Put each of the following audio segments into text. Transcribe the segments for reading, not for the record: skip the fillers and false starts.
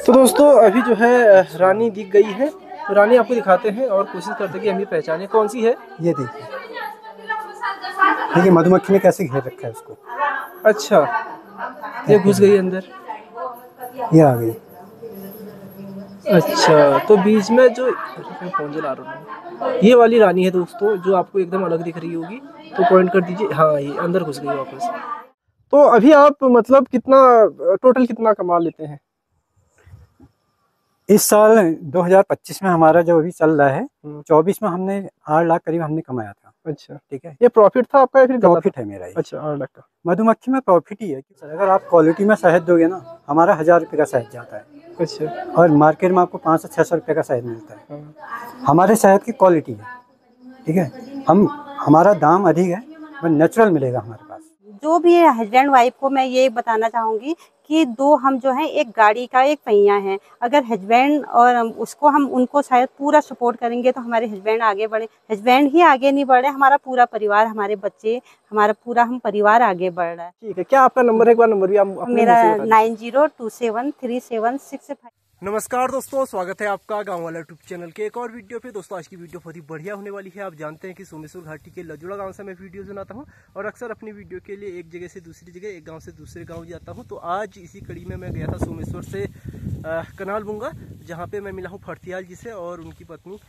तो दोस्तों अभी जो है रानी दिख गई है, तो रानी आपको दिखाते हैं और कोशिश करते हैं कि हम ये पहचाने कौन सी है। ये देखिए, देखिए मधुमक्खी ने कैसे घेर रखा है उसको। अच्छा, ये घुस गई अंदर। ये आ गई। अच्छा, तो बीच में जो फोन जला रहा हूँ, ये वाली रानी है दोस्तों, जो आपको एकदम अलग दिख रही होगी। तो पॉइंट कर दीजिए। हाँ, ये अंदर घुस गई वापस। तो अभी आप मतलब कितना टोटल कितना कमा लेते हैं? इस साल 2025 में हमारा जो अभी चल रहा है, 24 में हमने 8 लाख करीब हमने कमाया था। अच्छा, ठीक है, ये प्रॉफिट था आपका या फिर गला था? प्रॉफिट है मेरा ये। अच्छा, 8 लाख का। मधुमक्खी में प्रॉफिट ही है। अगर आप क्वालिटी में शहद दोगे ना, हमारा 1000 रुपये का शहद जाता है। अच्छा, और मार्केट में आपको 500 से 600 रुपये का शहद मिलता है। हाँ। हमारे शहद की क्वालिटी है, ठीक है। हमारा दाम अधिक है, पर नेचुरल मिलेगा हमारे पास। जो भी है हस्बैंड वाइफ को मैं ये बताना चाहूँगी कि दो हम जो हैं एक गाड़ी का एक पहिया है। अगर हस्बैंड और उसको हम उनको शायद पूरा सपोर्ट करेंगे तो हमारे हस्बैंड आगे बढ़े। हस्बैंड ही आगे नहीं बढ़े, हमारा पूरा परिवार, हमारे बच्चे, हमारा पूरा हम परिवार आगे बढ़ रहा है। ठीक है, क्या आपका नंबर है? एक बार नंबर भी आप अपने मेरा मुंह से बता दीजिए। 90273765। नमस्कार दोस्तों, स्वागत है आपका गांव वाला यूट्यूब चैनल के एक और वीडियो पे। दोस्तों आज की वीडियो बहुत ही बढ़िया होने वाली है। आप जानते हैं कि सोमेश्वर घाटी के लजुड़ा गांव से मैं वीडियो बनाता हूं और अक्सर अपनी वीडियो के लिए एक जगह से दूसरी जगह, एक गांव से दूसरे गांव जाता हूं। तो आज इसी कड़ी में मैं गया था सोमेश्वर से कनालबुंगा, जहां पे मैं मिला हूं फर्तियाल जी से और उनकी पत्नी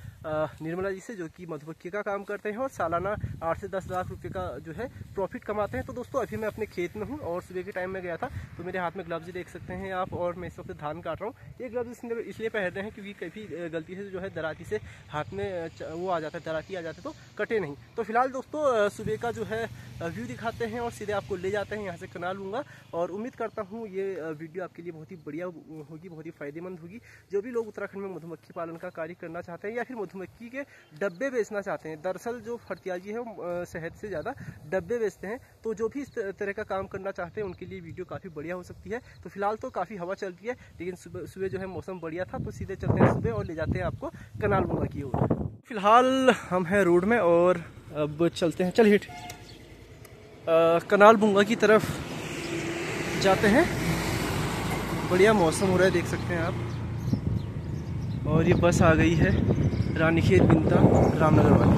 निर्मला जी से, जो कि मधुमक्खी का काम करते हैं और सालाना 8 से 10 लाख रुपये का जो है प्रॉफिट कमाते हैं। तो दोस्तों अभी मैं अपने खेत में हूँ और सुबह के टाइम में गया था, तो मेरे हाथ में ग्लव्स देख सकते हैं आप, और मैं इस वक्त धान काट रहा हूँ। ये ग्लव्स इसलिए पहन रहे हैं क्योंकि कभी गलती से जो है दराती से हाथ में वो आ जाता है, दराती आ जाते तो कटे नहीं। तो फिलहाल दोस्तों सुबह का जो है व्यू दिखाते हैं और सीधे आपको ले जाते हैं यहाँ से कनालबुंगा। और उम्मीद करता हूँ ये वीडियो आपके लिए बहुत ही बढ़िया होगी, बहुत ही फायदेमंद होगी। जो भी लोग उत्तराखंड में मधुमक्खी पालन का कार्य करना चाहते हैं या फिर मधुमक्खी के डब्बे बेचना चाहते हैं। दरअसल जो फर्तियाल जी है वो शहद से ज़्यादा डब्बे बेचते हैं, तो जो भी इस तरह का काम करना चाहते हैं उनके लिए वीडियो काफ़ी बढ़िया हो सकती है। तो फिलहाल तो काफ़ी हवा चल रही है, लेकिन सुबह जो है मौसम बढ़िया था, तो सीधे चलते हैं सुबह और ले जाते हैं आपको कनालबुंगा की ओर। फिलहाल हम हैं रोड में और अब चलते हैं, चल हिट कनालबुंगा की तरफ जाते हैं। बढ़िया मौसम हो रहा है, देख सकते हैं आप। और ये बस आ गई है रानीखेत बिंता रामनगर वाली।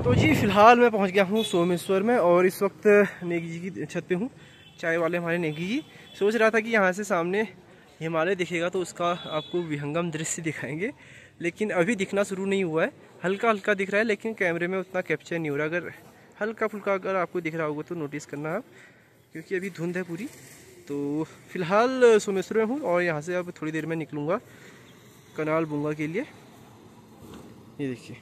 तो जी फिलहाल मैं पहुंच गया हूं सोमेश्वर में और इस वक्त नेगी जी की छत पे हूं। चाय वाले हमारे नेगी जी, सोच रहा था कि यहाँ से सामने हिमालय दिखेगा तो उसका आपको विहंगम दृश्य दिखाएंगे, लेकिन अभी दिखना शुरू नहीं हुआ है। हल्का हल्का दिख रहा है, लेकिन कैमरे में उतना कैप्चर नहीं हो रहा। अगर हल्का फुल्का अगर आपको दिख रहा होगा तो नोटिस करना आप, क्योंकि अभी धुंध है पूरी। तो फिलहाल सोमेश्वर में हूँ और यहाँ से अब थोड़ी देर में निकलूँगा कनालबुंगा के लिए। ये देखिए,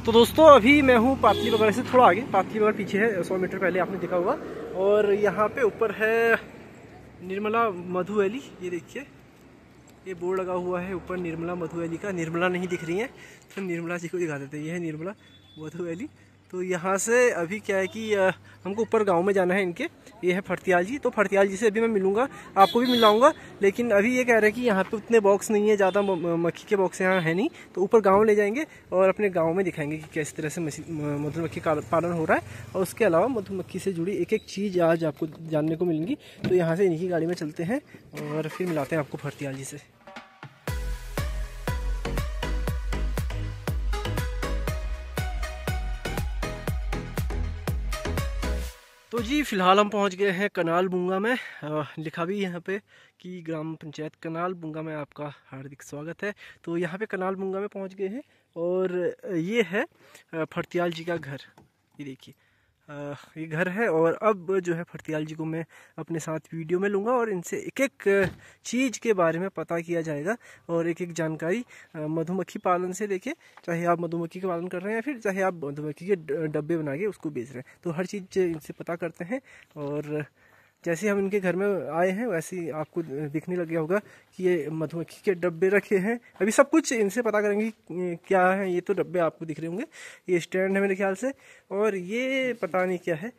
तो दोस्तों अभी मैं हूँ पातली बगड़ से थोड़ा आगे। पातली बगड़ पीछे है, 100 मीटर पहले आपने देखा होगा। और यहाँ पे ऊपर है निर्मला मधु वैली। ये देखिए, ये बोर्ड लगा हुआ है ऊपर निर्मला मधु वैली का। निर्मला नहीं दिख रही है तो निर्मला जी को दिखा देते हैं। ये है निर्मला मधु वैली। तो यहाँ से अभी क्या है कि हमको ऊपर गांव में जाना है इनके। ये है फर्तियाल जी, तो फर्तियाल जी से अभी मैं मिलूंगा, आपको भी मिलाऊंगा। लेकिन अभी ये कह रहे हैं कि यहाँ पे उतने बॉक्स नहीं है, ज़्यादा मक्खी के बॉक्स यहाँ है नहीं, तो ऊपर गांव ले जाएंगे और अपने गांव में दिखाएंगे कि किस तरह से मधुमक्खी पालन हो रहा है। और उसके अलावा मधुमक्खी से जुड़ी एक एक चीज़ आज आपको जानने को मिलेंगी। तो यहाँ से इन्हीं की गाड़ी में चलते हैं और फिर मिलाते हैं आपको फर्तियाल जी से। तो जी फिलहाल हम पहुंच गए हैं कनालबुंगा में। लिखा भी यहाँ पे कि ग्राम पंचायत कनालबुंगा में आपका हार्दिक स्वागत है। तो यहाँ पे कनालबुंगा में पहुंच गए हैं और ये है फर्तियाल जी का घर। ये देखिए, ये घर है। और अब जो है फर्तियाल जी को मैं अपने साथ वीडियो में लूँगा और इनसे एक एक चीज़ के बारे में पता किया जाएगा और एक एक जानकारी मधुमक्खी पालन से लेके, चाहे आप मधुमक्खी का पालन कर रहे हैं या फिर चाहे आप मधुमक्खी के डब्बे बना के उसको बेच रहे हैं, तो हर चीज़ इनसे पता करते हैं और जैसे हम इनके घर में आए हैं वैसे ही आपको दिखने लग गया होगा कि ये मधुमक्खी के डब्बे रखे हैं। अभी सब कुछ इनसे पता करेंगे क्या है। ये तो डब्बे आपको दिख रहे होंगे, ये स्टैंड है मेरे ख्याल से, और ये पता नहीं क्या है,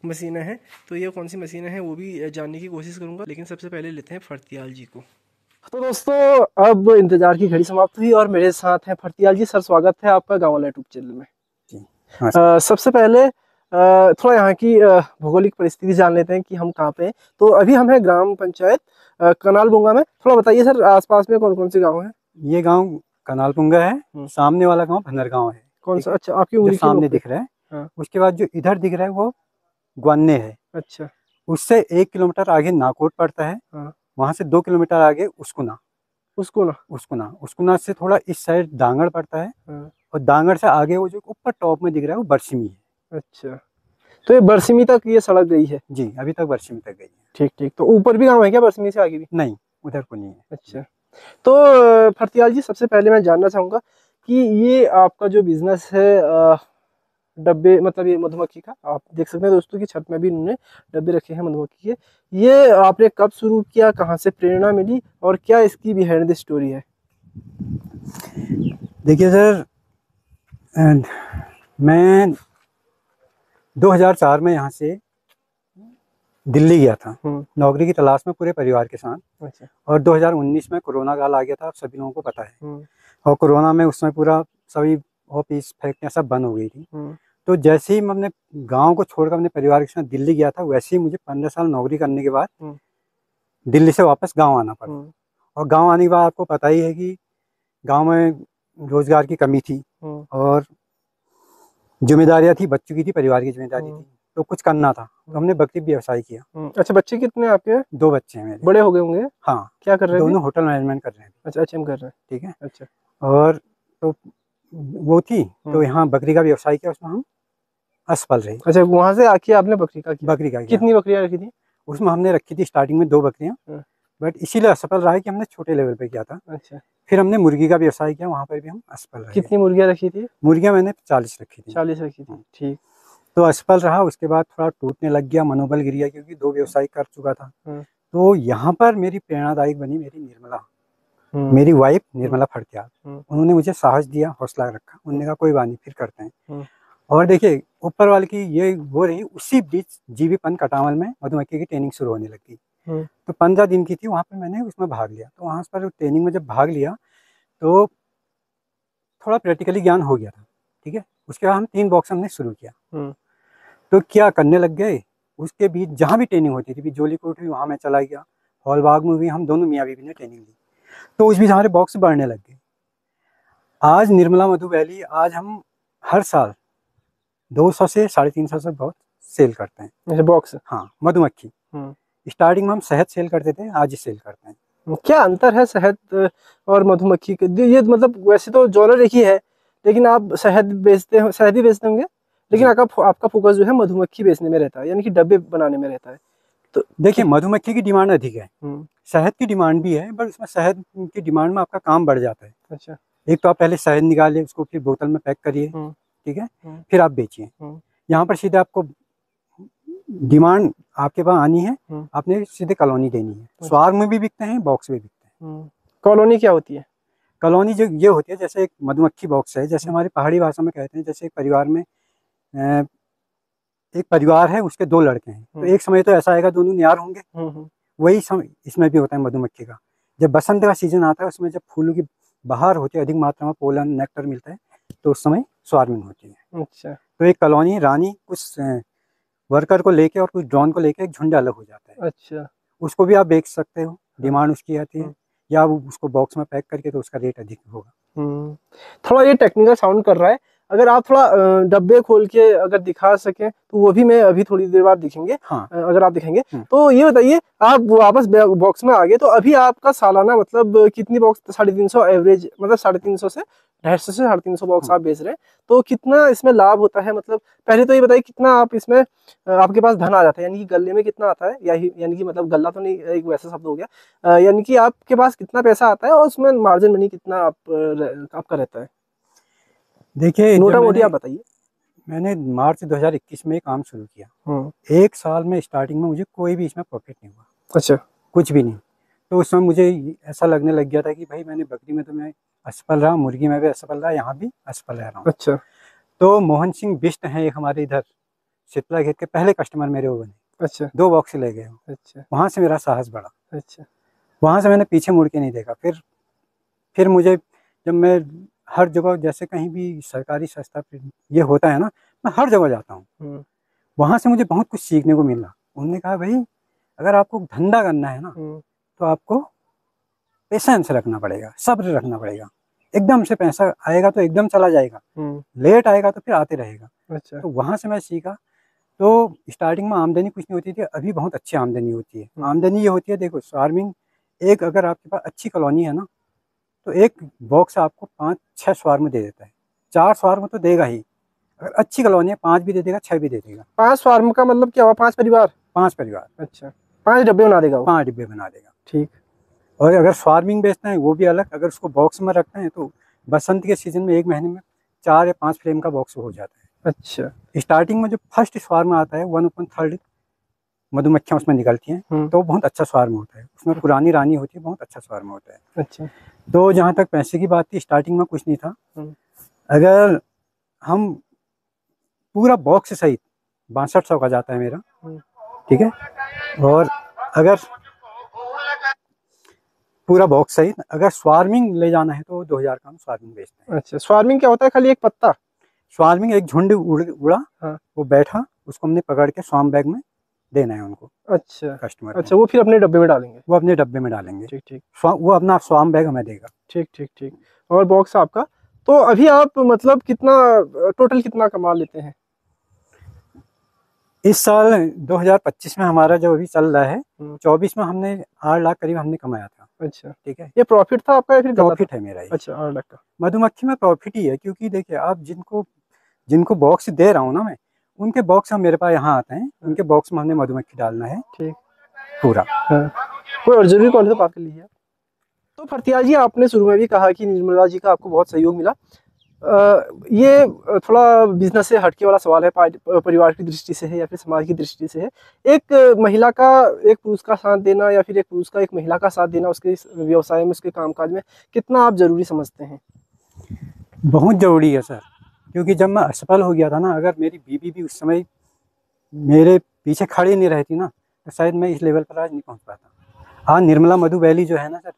मशीनें हैं। तो ये कौन सी मशीनें हैं वो भी जानने की कोशिश करूँगा, लेकिन सबसे पहले लेते हैं फर्तियाल जी को। तो दोस्तों अब इंतजार की घड़ी समाप्त हुई और मेरे साथ हैं फर्तियाल जी। सर स्वागत है आपका गाँव वाला यूट्यूब चैनल में। सबसे पहले थोड़ा यहाँ की भौगोलिक परिस्थिति जान लेते हैं कि हम कहाँ पे हैं। तो अभी हम हैं ग्राम पंचायत कनालबुंगा में। थोड़ा बताइए सर, आसपास में कौन कौन से गांव हैं? ये गांव कनालबुंगा है, सामने वाला गांव भंदर गांव है। कौन सा? अच्छा, आपकी उंगली सामने दिख रहा है। हाँ। उसके बाद जो इधर दिख रहा है वो ग्वान्ने है। अच्छा, उससे 1 किलोमीटर आगे नाकोट पड़ता है। हाँ। वहाँ से 2 किलोमीटर आगे उसकुना। उसकुना से थोड़ा इस साइड दांगड़ पड़ता है। हाँ। और दांगड़ से आगे वो जो ऊपर टॉप में दिख रहा है वो बरसिमी है। अच्छा, तो ये बरसिमी तक ये सड़क गई है? जी, अभी तक बरसिमी तक गई है। ठीक ठीक। तो ऊपर भी गांव है क्या बरसिमी से आगे भी? नहीं, उधर को नहीं है। अच्छा, तो फर्तियाल जी सबसे पहले मैं जानना चाहूँगा कि ये आपका जो बिजनेस है डब्बे, मतलब ये मधुमक्खी का, आप देख सकते हैं दोस्तों की छत में भी इन्होंने डब्बे रखे हैं मधुमक्खी के। ये आपने कब शुरू किया, कहाँ से प्रेरणा मिली और क्या इसकी बिहाइंड द स्टोरी है? देखिए सर, मैं 2004 में यहाँ से दिल्ली गया था नौकरी की तलाश में पूरे परिवार के साथ। अच्छा। और 2019 में कोरोना काल आ गया था, आप सभी लोगों को पता है। और कोरोना में उस समय पूरा सभी ऑफिस फैक्ट्रियाँ सब बंद हो गई थी। तो जैसे ही मैं अपने गांव को छोड़कर अपने परिवार के साथ दिल्ली गया था, वैसे ही मुझे 15 साल नौकरी करने के बाद दिल्ली से वापस गाँव आना पड़ा। और गाँव आने के बाद आपको पता ही है कि गाँव में रोजगार की कमी थी और जिम्मेदारियां थी, बच्चों की थी, परिवार की जिम्मेदारी थी, तो कुछ करना था। तो हमने बकरी व्यवसाय किया। अच्छा, बच्चे कितने आपके? 2 बच्चे हैं मेरे। बड़े हो गए होंगे? हाँ। क्या कर रहे हैं? दोनों होटल मैनेजमेंट कर रहे हैं। अच्छा, एचएम कर रहे हैं। ठीक है। अच्छा। और तो वो थी, तो यहाँ बकरी का व्यवसाय किया, उसमें हम असफल रहे। अच्छा, वहाँ से आके आपने बकरी का किया? बकरी का किया। कितनी बकरियां रखी थी? उसमें हमने रखी थी स्टार्टिंग में 2 बकरियां, बट इसीलिए असफल रहा है कि हमने छोटे लेवल पे किया था। अच्छा। फिर हमने मुर्गी का व्यवसाय किया, वहाँ पर भी हम असफल रहे। कितनी मुर्गियाँ रखी थी? मुर्गियाँ मैंने 40 रखी थी। 40 रखी थी। ठीक। तो असफल रहा, उसके बाद थोड़ा टूटने लग गया, मनोबल गिर गया, क्योंकि 2 व्यवसाय कर चुका था। तो यहाँ पर मेरी प्रेरणादायक बनी मेरी निर्मला, मेरी वाइफ निर्मला फर्तियाल। उन्होंने मुझे साहस दिया, हौसला रखा। उन्होंने कहा कोई बात नहीं, फिर करते हैं। और देखिए ऊपर वाले की ये वो रही, उसी बीच जीबीपन कटावल में मधुमक्खी की ट्रेनिंग शुरू होने लगी। तो 15 दिन की थी, वहाँ पर मैंने उसमें भाग लिया। तो वहाँ पर ट्रेनिंग में जब भाग लिया तो थोड़ा प्रैक्टिकली ज्ञान हो गया था। ठीक है। उसके बाद हम 3 बॉक्स हमने शुरू किया। तो क्या करने लग गए, उसके बीच जहाँ भी ट्रेनिंग होती थी, जोली कोट हुई वहाँ मैं चला गया, हॉलबाग में भी हम दोनों मियाँ बीवी ने ट्रेनिंग ली। तो उस बीच हमारे बॉक्स बढ़ने लग गए। आज निर्मला मधु वैली, आज हम हर साल 200 से 350 से बहुत सेल करते हैं बॉक्स। हाँ, मधुमक्खी। स्टार्टिंग में हम शहद सेल करते थे, आज ही सेल करते हैं। क्या अंतर है शहद और मधुमक्खी के? ये मतलब वैसे तो जॉनर एक ही है, लेकिन आप शहद बेचते हो, शहद ही बेचते होंगे, लेकिन आपका फोकस जो है मधुमक्खी बेचने में रहता है, यानी कि डब्बे बनाने में रहता है। तो देखिए मधुमक्खी की डिमांड अधिक है, शहद की डिमांड भी है, बट उसमें शहद की डिमांड में आपका काम बढ़ जाता है। अच्छा। एक तो आप पहले शहद निकालिए, उसको फिर बोतल में पैक करिए, ठीक है, फिर आप बेचिए। यहाँ पर सीधे आपको डिमांड आपके पास आनी है, आपने सीधे कॉलोनी देनी है। स्वार्म में भी बिकते हैं, बॉक्स में बिकते हैं। कॉलोनी क्या होती है? कॉलोनी जो ये होती है, जैसे एक मधुमक्खी बॉक्स है, जैसे हमारी पहाड़ी भाषा में कहते हैं, जैसे एक परिवार में एक परिवार है, उसके 2 लड़के हैं, तो एक समय तो ऐसा आएगा दोनों न्यार होंगे। वही समय इसमें भी होता है मधुमक्खी का। जब बसंत का सीजन आता है, उसमें जब फूलों की बहार होती है, अधिक मात्रा में पोलन नेक्टर मिलता है, तो उस समय स्वार्मिंग होती है। अच्छा। तो एक कॉलोनी रानी कुछ वर्कर को लेके और कुछ ड्रोन को लेके एक झुंड अलग हो जाता है। अच्छा। उसको भी आप बेच सकते हो, डिमांड उसकी आती है, या उसको बॉक्स में पैक करके, तो उसका रेट अधिक होगा। थोड़ा ये टेक्निकल साउंड कर रहा है, अगर आप थोड़ा डब्बे खोल के अगर दिखा सकें तो वो भी मैं अभी थोड़ी देर बाद दिखेंगे। हाँ। अगर आप दिखेंगे तो ये बताइए, आप वापस बॉक्स में आ गए, तो अभी आपका सालाना मतलब कितनी बॉक्स? 350 एवरेज, मतलब 350 से 250 से 350 बॉक्स आप बेच रहे हैं, तो कितना इसमें लाभ होता है? मतलब पहले तो ये बताइए कितना आप इसमें आपके पास धन आ जाता है, यानी कि गले में कितना आता है, यानी कि मतलब गल्ला तो नहीं, एक वैसा शब्द हो गया, यानी कि आपके पास कितना पैसा आता है और उसमें मार्जिन मनी कितना आपका रहता है? देखिए मोटा मोटी आप बताइए। मैंने मार्च 2021 में काम शुरू किया। 1 साल में स्टार्टिंग में मुझे कोई भी इसमें प्रॉफिट नहीं हुआ। अच्छा। कुछ भी नहीं। तो उस समय मुझे ऐसा लगने लग गया था कि भाई मैंने बकरी में तो मैं असफल रहा, मुर्गी में भी असफल रहा, यहाँ भी असफल रह रहा हूँ। अच्छा। तो मोहन सिंह बिष्ट हैं एक हमारे इधर शीतला खेत के पहले कस्टमर मेरे वो बने। अच्छा। 2 बॉक्स ले गए। अच्छा। वहाँ से मेरा साहस बढ़ा। अच्छा। वहाँ से मैंने पीछे मुड़ के नहीं देखा। फिर मुझे जब मैं हर जगह जैसे कहीं भी सरकारी संस्था ये होता है ना, मैं हर जगह जाता हूँ। वहाँ से मुझे बहुत कुछ सीखने को मिला। उन्होंने कहा भाई अगर आपको धंधा करना है ना तो आपको पेशेंस रखना पड़ेगा, सब्र रखना पड़ेगा। एकदम से पैसा आएगा तो एकदम चला जाएगा, लेट आएगा तो फिर आते रहेगा। अच्छा। तो वहाँ से मैं सीखा। तो स्टार्टिंग में आमदनी कुछ नहीं होती थी, अभी बहुत अच्छी आमदनी होती है। आमदनी ये होती है, देखो स्वार्मिंग एक अगर आपके पास अच्छी कॉलोनी है ना तो एक बॉक्स आपको 5-6 स्वार्म दे देता है। 4 स्वार्म तो देगा ही। अगर अच्छी कॉलोनी है 5 भी दे देगा, 6 भी दे देगा। 5 स्वार्म का मतलब क्या हुआ? 5 परिवार? 5 परिवार। अच्छा, 5 डब्बे बना देगा वो? 5 डिब्बे बना देगा। ठीक। और अगर स्वार्मिंग बेचते हैं वो भी अलग। अगर उसको बॉक्स में रखते हैं तो बसंत के सीजन में 1 महीने में 4 या 5 फ्रेम का बॉक्स हो जाता है। अच्छा। स्टार्टिंग में जो फर्स्ट स्वार्म आता है 1/3 मधुमक्खियाँ उसमें निकलती हैं तो बहुत अच्छा स्वार्म होता है। उसमें पुरानी रानी होती है, बहुत अच्छा स्वार्म होता है। अच्छा। तो जहाँ तक पैसे की बात थी, स्टार्टिंग में कुछ नहीं था। अगर हम पूरा बॉक्स सहित 6200 का जाता है मेरा, ठीक है। और अगर पूरा बॉक्स सहित अगर स्वार्मिंग ले जाना है तो 2000 का हम स्वार्मिंग बेचते हैं। अच्छा, स्वार्मिंग क्या होता है? खाली एक पत्ता? स्वार्मिंग एक झुंड उड़ा, हाँ। वो बैठा, उसको हमने पकड़ के स्वार्म बैग में देना है उनको। अच्छा। कस्टमर। अच्छा, वो फिर अपने डब्बे में डालेंगे? वो अपने डब्बे में डालेंगे। ठीक ठीक। वो अपना स्वार्म बैग हमें देगा। ठीक ठीक ठीक। और बॉक्स आपका? तो अभी आप मतलब कितना टोटल कितना कमा लेते हैं? इस साल 2025 में हमारा जो अभी चल रहा है, 24 में हमने 8 लाख करीब हमने कमाया था। अच्छा, ठीक है। ये प्रॉफिट था आपका या फिर प्रॉफिट है मेरा ये। अच्छा, 8 लाख का मधुमक्खी में प्रॉफिट ही है, क्योंकि देखिए आप जिनको बॉक्स दे रहा हूँ ना मैं, उनके बॉक्स हम मेरे पास यहाँ आते हैं, उनके बॉक्स में हमने मधुमक्खी डालना है। ठीक। पूरा। हाँ। कोई और जरूरी कॉल से बात कर लीजिए। तो फरतियाल जी, आपने शुरू में भी कहा कि निर्मला जी का आपको बहुत सहयोग मिला। ये थोड़ा बिजनेस से हटके वाला सवाल है, परिवार की दृष्टि से है या फिर समाज की दृष्टि से है। एक महिला का एक पुरुष का साथ देना या फिर एक पुरुष का एक महिला का साथ देना उसके व्यवसाय में, उसके कामकाज में कितना आप जरूरी समझते हैं? बहुत ज़रूरी है सर, क्योंकि जब मैं असफल हो गया था ना, अगर मेरी बीवी भी उस समय मेरे पीछे खड़ी नहीं रहती ना तो शायद मैं इस लेवल पर आज नहीं पहुंच पाता। आज निर्मला मधु वैली जो है ना सर,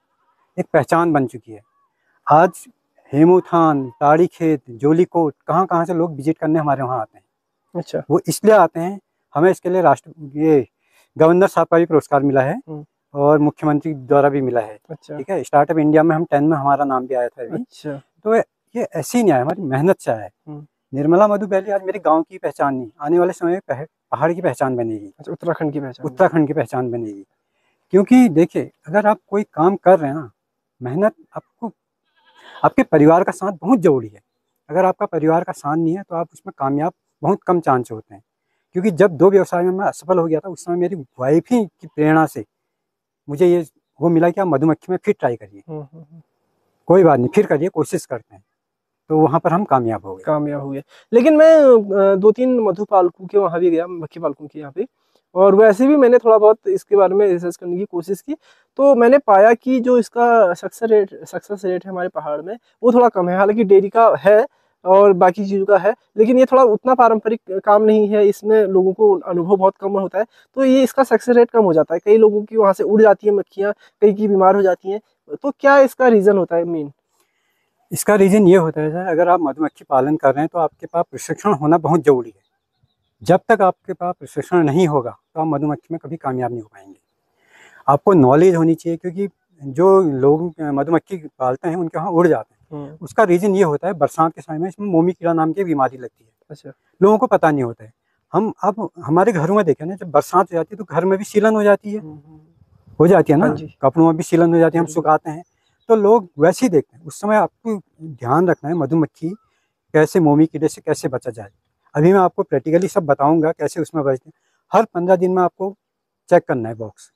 एक पहचान बन चुकी है। आज हेमूथान, ताड़ी खेत, जोलीकोट, कहाँ से लोग विजिट करने हमारे वहाँ आते हैं। अच्छा। वो इसलिए आते हैं, हमें इसके लिए ये गवर्नर साहब का भी पुरस्कार मिला है और मुख्यमंत्री द्वारा भी मिला है। अच्छा। ठीक है। स्टार्टअप इंडिया में हम 10 में हमारा नाम भी आया था अभी। अच्छा। तो ये ऐसे ही नहीं आया, हमारी मेहनत से आया है। निर्मला मधु वैली आज मेरे गाँव की पहचान नहीं, आने वाले समय में पहाड़ की पहचान बनेगी। अच्छा, उत्तराखंड की पहचान? उत्तराखंड की पहचान बनेगी। क्योंकि देखिए अगर आप कोई काम कर रहे हैं ना, मेहनत आपको, आपके परिवार का साथ बहुत ज़रूरी है। अगर आपका परिवार का साथ नहीं है तो आप उसमें कामयाब बहुत कम चांस होते हैं। क्योंकि जब 2 व्यवसाय में मैं असफल हो गया था, उस समय मेरी वाइफ ही की प्रेरणा से मुझे ये वो मिला कि आप मधुमक्खी में फिर ट्राई करिए। कोई बात नहीं, फिर करिए, कोशिश करते हैं। तो वहाँ पर हम कामयाब हो गए। लेकिन मैं 2-3 मधु पालकों के वहाँ भी गया, मक्खी पालकों के यहाँ पे, और वैसे भी मैंने थोड़ा बहुत इसके बारे में रिसर्च करने की कोशिश की। तो मैंने पाया कि जो इसका सक्सेस रेट है हमारे पहाड़ में वो थोड़ा कम है। हालांकि डेयरी का है और बाकी चीज़ों का है, लेकिन ये थोड़ा उतना पारंपरिक काम नहीं है, इसमें लोगों को अनुभव बहुत कम होता है। तो ये इसका सक्सेस रेट कम हो जाता है। कई लोगों की वहाँ से उड़ जाती है मक्खियाँ, कई की बीमार हो जाती हैं। तो क्या इसका रीज़न होता है मेन? इसका रीज़न ये होता है सर, अगर आप मधुमक्खी पालन कर रहे हैं तो आपके पास प्रशिक्षण होना बहुत ज़रूरी है। जब तक आपके पास प्रशिक्षण नहीं होगा तो आप मधुमक्खी में कभी कामयाब नहीं हो पाएंगे। आपको नॉलेज होनी चाहिए, क्योंकि जो लोग मधुमक्खी पालते हैं उनके वहाँ उड़ जाते हैं। उसका रीज़न ये होता है, बरसात के समय में इसमें मोमी कीड़ा नाम की बीमारी लगती है। अच्छा। लोगों को पता नहीं होता है। हम अब हमारे घरों में देखें ना, जब बरसात हो जाती है तो घर में भी सीलन हो जाती है, ना, कपड़ों में भी सीलन हो जाती है, हम सुखाते हैं तो लोग वैसे ही देखते हैं। उस समय आपको ध्यान रखना है मधुमक्खी कैसे मोमी कीड़े से कैसे बचा जाए। अभी मैं आपको प्रैक्टिकली सब बताऊंगा कैसे उसमें बचते हैं। हर 15 दिन में आपको चेक करना है बॉक्स।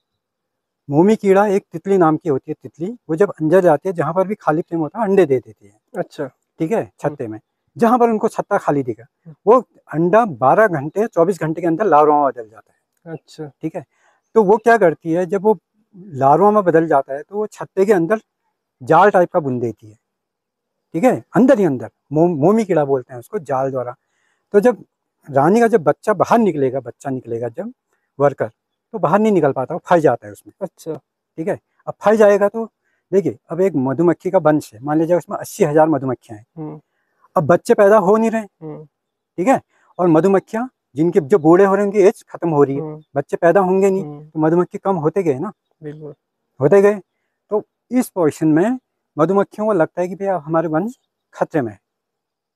मोमी कीड़ा एक तितली नाम की होती है, तितली, वो जब अंदर जाती है जहाँ पर भी खाली फ्रेम होता है अंडे दे देती है। अच्छा। ठीक है। छत्ते में जहां पर उनको छत्ता खाली दिखा, वो अंडा 12 घंटे 24 घंटे के अंदर लार्वा में बदल जाता है। अच्छा। ठीक है, तो वो क्या करती है, जब वो लार्वा में बदल जाता है तो वो छत्ते के अंदर जाल टाइप का बुन देती है। ठीक है, अंदर ही अंदर मोमी कीड़ा बोलते हैं उसको, जाल द्वारा। तो जब रानी का जब बच्चा बाहर निकलेगा, जब वर्कर, तो बाहर नहीं निकल पाता, वो फंस जाता है उसमें। अच्छा। ठीक है, अब फंस जाएगा तो देखिए, अब एक मधुमक्खी का वंश है, मान लीजिए उसमें 80,000 मधुमक्खियां हैं। अब बच्चे पैदा हो नहीं रहे। ठीक है, और मधुमक्खियां जिनके जो बूढ़े हो रहे हैं उनकी एज खत्म हो रही है, बच्चे पैदा होंगे नहीं, तो मधुमक्खी कम होते गए ना, बिल्कुल होते गए। तो इस पोजीशन में मधुमक्खियों को लगता है कि भैया हमारे वंश खतरे में है,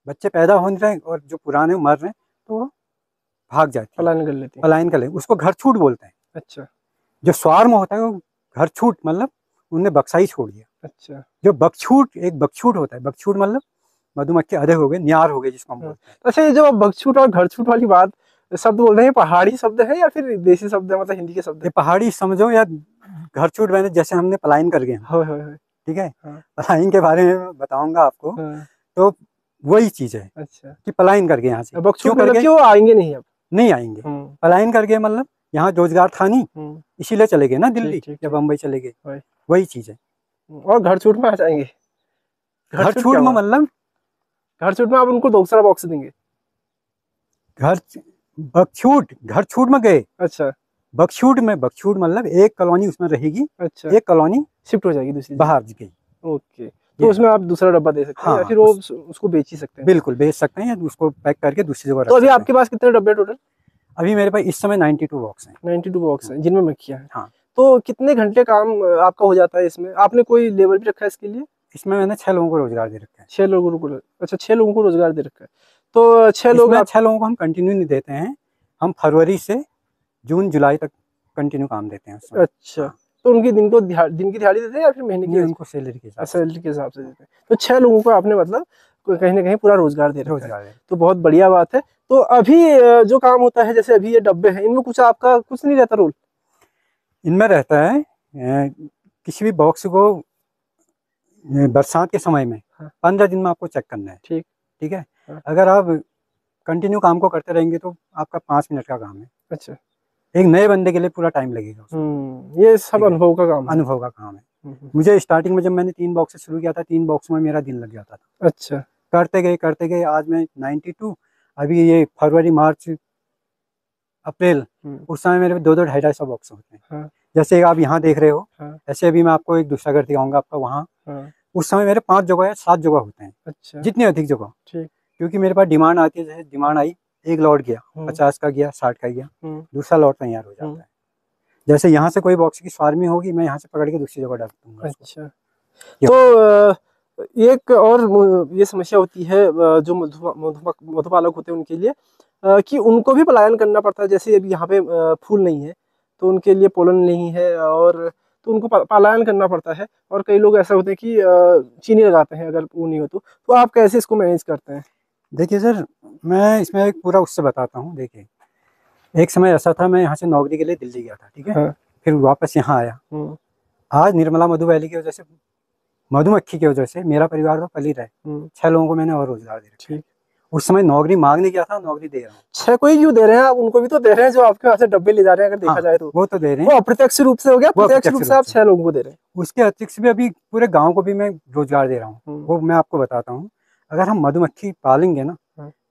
बच्चे पैदा हो नहीं रहे और जो पुराने मर रहे हैं, तो वो भाग जाती है, पलायन कर लेती है। पलायन कर ले, उसको घर छूट बोलते हैं। अच्छा। जो स्वार्म होता है वो घर छूट, मतलब उनने बक्साई छोड़ दिया। अच्छा। जो बकछूट, एक बकछूट होता है, बकछूट मतलब मधुमक्खी अधिक हो गए, न्यार हो गए जिसको हम बोलते हैं। अच्छा, ये जो बकछूट और घरछूट वाली बात शब्द बोल रहे हैं, पहाड़ी शब्द है या फिर देसी शब्द है, मतलब हिंदी के शब्द ये पहाड़ी समझो या घरछूट, मैंने जैसे हमने पलायन कर गए। है? ठीक है, हाँ। पलायन के बारे में बताऊंगा आपको। हाँ। तो वही चीज है। अच्छा, कि पलायन कर गए यहाँ से। बकछूट मतलब क्यों आएंगे नहीं अब? नहीं आएंगे, पलायन कर गए, मतलब यहाँ रोजगार था नहीं, इसीलिए चले गए ना दिल्ली या बम्बई चले गए, वही चीज है। और घर छूट में आ जाएंगे? घर छूट में मतलब, घर छूट में आप उनको दूसरा बॉक्स देंगे? बकछूट घर छूट में गए। अच्छा, बकछूट मतलब एक कॉलोनी उसमें रहेगी। अच्छा, एक कॉलोनी शिफ्ट हो जाएगी दूसरी बाहर गई। ओके, तो उसमें आप दूसरा डब्बा दे सकते हैं, या फिर वो उसको बेच ही सकते हैं? बिल्कुल बेच सकते हैं, या उसको पैक करके दूसरी जगह। तो अभी आपके पास कितने डब्बे टोटल? अभी मेरे पास इस समय 92 बॉक्स हैं। 92 बॉक्स हैं जिनमें मक्खियां हैं। हाँ। तो कितने घंटे काम आपका हो जाता है इसमें? आपने कोई लेबर भी रखा है इसके लिए? इसमें मैंने 6 लोगों को रोजगार दे रखा है। 6 लोगों को? अच्छा, 6 लोगों को रोजगार दे रखा है। तो 6 लोगों को हम कंटिन्यू नहीं देते हैं, हम फरवरी से जून जुलाई तक कंटिन्यू काम देते हैं उसमें। अच्छा, तो उनकी दिन की दिहाड़ी देते हैं या फिर महीने की? उनको सैलरी के हिसाब से देते हैं। तो 6 लोगों को आपने मतलब कहीं ना कहीं पूरा रोजगार दे रखा है, तो बहुत बढ़िया बात है। तो अभी जो काम होता है, जैसे अभी ये डब्बे हैं, इनमें कुछ आपका कुछ नहीं रहता रोल? इनमें रहता है किसी भी बॉक्स को बरसात के समय में 15 दिन में आपको चेक करना है। ठीक है, अगर आप कंटिन्यू काम को करते रहेंगे तो आपका 5 मिनट का काम है। अच्छा, एक नए बंदे के लिए पूरा टाइम लगेगा। ये सब अनुभव का काम है। मुझे स्टार्टिंग में जब मैंने 3 बॉक्स से शुरू किया था, 3 बॉक्स में मेरा दिन लग जाता था। अच्छा, करते गए आज मैं 92, अभी ये फरवरी मार्च अप्रैल, उस समय मेरे 2-2 250 बॉक्स होते हैं। हाँ। जैसे आप यहाँ देख रहे हो। हाँ। ऐसे अभी मैं आपको एक दूसरा घर दिखाऊंगा आपका वहाँ। हाँ। उस समय मेरे 5 जगह या 7 जगह होते हैं। अच्छा, जितनी अधिक जगह। ठीक, क्योंकि मेरे पास डिमांड आती है, जैसे डिमांड आई, एक लॉट गया, 50 का गया, 60 का गया, दूसरा लॉट तैयार हो जाता है। जैसे यहाँ से कोई बॉक्स की स्वार्मी होगी, मैं यहाँ से पकड़ के दूसरी जगह डाल दूंगा। अच्छा, तो एक और ये समस्या होती है जो मधुपालक होते हैं उनके लिए, कि उनको भी पलायन करना पड़ता है। जैसे अभी यहाँ पे फूल नहीं है, तो उनके लिए पोलन नहीं है, और तो उनको पलायन करना पड़ता है। और कई लोग ऐसा होते हैं कि चीनी लगाते हैं, अगर वो नहीं हो तो आप कैसे इसको मैनेज करते हैं? देखिए सर, मैं इसमें एक पूरा उससे बताता हूँ। देखिए, एक समय ऐसा था, मैं यहाँ से नौकरी के लिए दिल्ली गया था। ठीक है। हाँ। फिर वापस यहाँ आया। आज निर्मला मधु वैली की वजह से, मधुमक्खी की वजह से मेरा परिवार तो पल ही रहे। 6 लोगों को मैंने और रोजगार दे रखा है। उस समय नौकरी मांगने गया था, नौकरी दे रहा हूँ। 6 कोई क्यों दे रहे हैं आप? उनको भी तो दे रहे हैं जो आपके वहाँ से डब्बे ले जा रहे हैं, अगर देखा जाए तो। वो तो दे रहे हैं, वो अप्रत्यक्ष रूप से हो गया, प्रत्यक्ष रूप से आप 6 लोगों को दे रहे हैं। उसके अतिरिक्त भी अभी पूरे गाँव को भी मैं रोजगार दे रहा हूँ। वो मैं आपको बताता हूँ। अगर हम मधुमक्खी पालेंगे ना,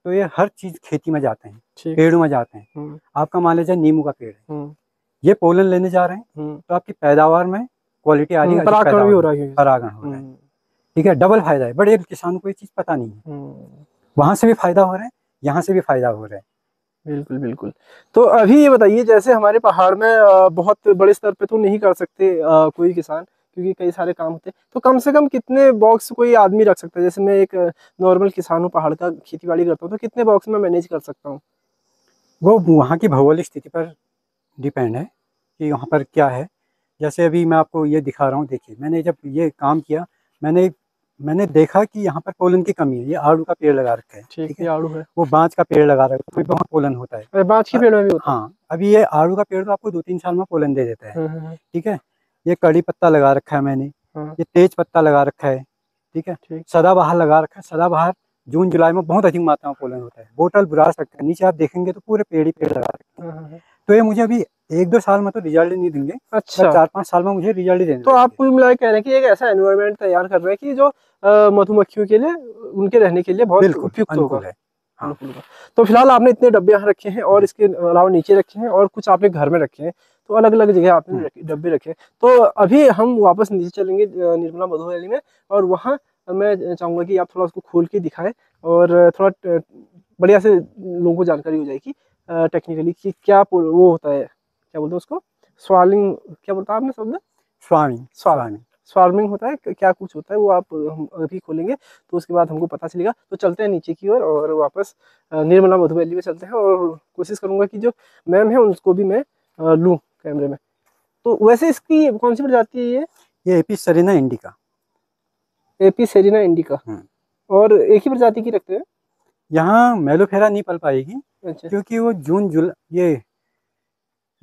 तो ये हर चीज खेती में जाते हैं, पेड़ों में जाते हैं। आपका मान लीजिए नींबू का पेड़ है, ये पोलन लेने जा रहे हैं, तो आपकी पैदावार में क्वालिटी आ रही है, परागण भी हो रहा है, परागण हो रहा है। ठीक है, डबल फायदा है। बड़े किसानों को ये चीज पता नहीं है, वहां से भी फायदा हो रहा है, यहाँ से भी फायदा हो रहा है। बिल्कुल बिल्कुल। तो अभी ये बताइए, जैसे हमारे पहाड़ में बहुत बड़े स्तर पे तो नहीं कर सकते कोई किसान, क्योंकि कई सारे काम होते हैं, तो कम से कम कितने बॉक्स कोई आदमी रख सकता है? जैसे मैं एक नॉर्मल किसान हूँ, पहाड़ का खेती बाड़ी करता हूँ, तो कितने बॉक्स में मैनेज कर सकता हूँ? वो वहाँ की भौगोलिक स्थिति पर डिपेंड है कि वहाँ पर क्या है। जैसे अभी मैं आपको ये दिखा रहा हूँ। देखिए, मैंने जब ये काम किया, मैंने देखा कि यहाँ पर पोलन की कमी है। ये आड़ू का पेड़ लगा रखा है। ठीक है, आड़ू है। वो बांज का पेड़ लगा रखा है, तो वहाँ पोलन होता है। बांज के पेड़ में भी होता है? हाँ, अभी ये आड़ू का पेड़ तो आपको 2-3 साल में पोलन दे देता है। ठीक है, ये कड़ी पत्ता लगा रखा है मैंने, ये तेज पत्ता लगा रखा है। ठीक है, सदाबहार लगा रखा है। सदाबहार जून जुलाई में बहुत अधिक मात्रा में पोलन होता है, बोतल बुरा सकता है, नीचे आप देखेंगे तो पूरे पेड़ ही पेड़ लगा सकते हैं। तो ये मुझे अभी 1-2 साल में तो रिजल्ट नहीं देंगे, अच्छा, 4-5 साल में मुझे रिजल्ट देंगे। तो आप कुल मिला कह रहे हैं कि एक ऐसा एनवायरनमेंट तैयार कर रहे हैं कि जो मधुमक्खियों के लिए, उनके रहने के लिए बहुत उपयुक्त होगा। हाँ। तो फिलहाल आपने इतने डब्बे यहाँ रखे हैं और इसके अलावा नीचे रखे हैं और कुछ आपने घर में रखे हैं, तो अलग अलग जगह आपने डब्बे रखे हैं। तो अभी हम वापस नीचे चलेंगे निर्मला मधु वैली में, और वहाँ मैं चाहूँगा कि आप थोड़ा उसको खोल के दिखाएं और थोड़ा बढ़िया से लोगों को जानकारी हो जाएगी टेक्निकली कि क्या वो होता है, क्या बोलते हैं उसको, स्वार्मिंग, क्या बोलता है आपने शब्द? स्वार्मिंग होता है, क्या कुछ होता है वो आप हम अभी खोलेंगे तो उसके बाद हमको पता चलेगा। तो चलते हैं नीचे की ओर और वापस निर्मला मधु वैली में चलते हैं, और कोशिश करूंगा कि जो मैम है उसको भी मैं लूँ कैमरे में। तो वैसे इसकी कौन सी प्रजाति है ये Apis Serena indica. Apis Serena indica, और एक ही प्रजाति की रखते हैं यहाँ। मेलोफेरा नहीं पल पाएगी। अच्छा। क्योंकि वो जून जुलाई ये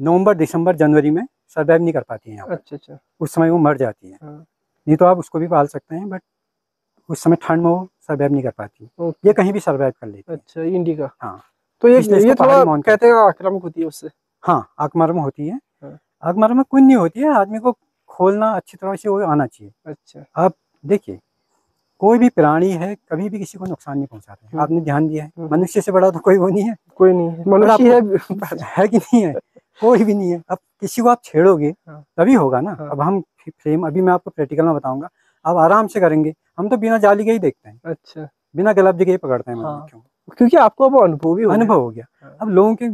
नवंबर दिसंबर जनवरी में सर्वाइव नहीं कर पाती है यहाँ। अच्छा, उस समय वो मर जाती है। नहीं तो आप उसको भी पाल सकते हैं, बट उस समय ठंड में वो सर्वाइव नहीं कर पाती। ये कहीं भी सर्वाइव कर लेती है। अच्छा, इंडिका। हाँ, तो ये थोड़ा कहते हैं आक्रामक होती है उससे। हाँ, आक्रामक होती है। आक्रामक कुछ नहीं होती है, आदमी को खोलना अच्छी तरह से वो आना चाहिए। अच्छा, आप देखिए कोई भी प्राणी है कभी भी किसी को नुकसान नहीं पहुंचाते। आपने ध्यान दिया है, मनुष्य से बड़ा तो कोई वो नहीं है, कोई नहीं है, मनुष्य है कि नहीं है, कोई भी नहीं है। अब किसी को आप छेड़ोगे तभी होगा ना। अब हम फ्रेम, अभी मैं आपको प्रैक्टिकल में बताऊंगा, आप आराम से करेंगे। हम तो बिना जाली के ही देखते हैं। अच्छा, बिना गलत जगह पकड़ते हैं क्योंकि आपको अब अनुभव हो गया। अब लोगों के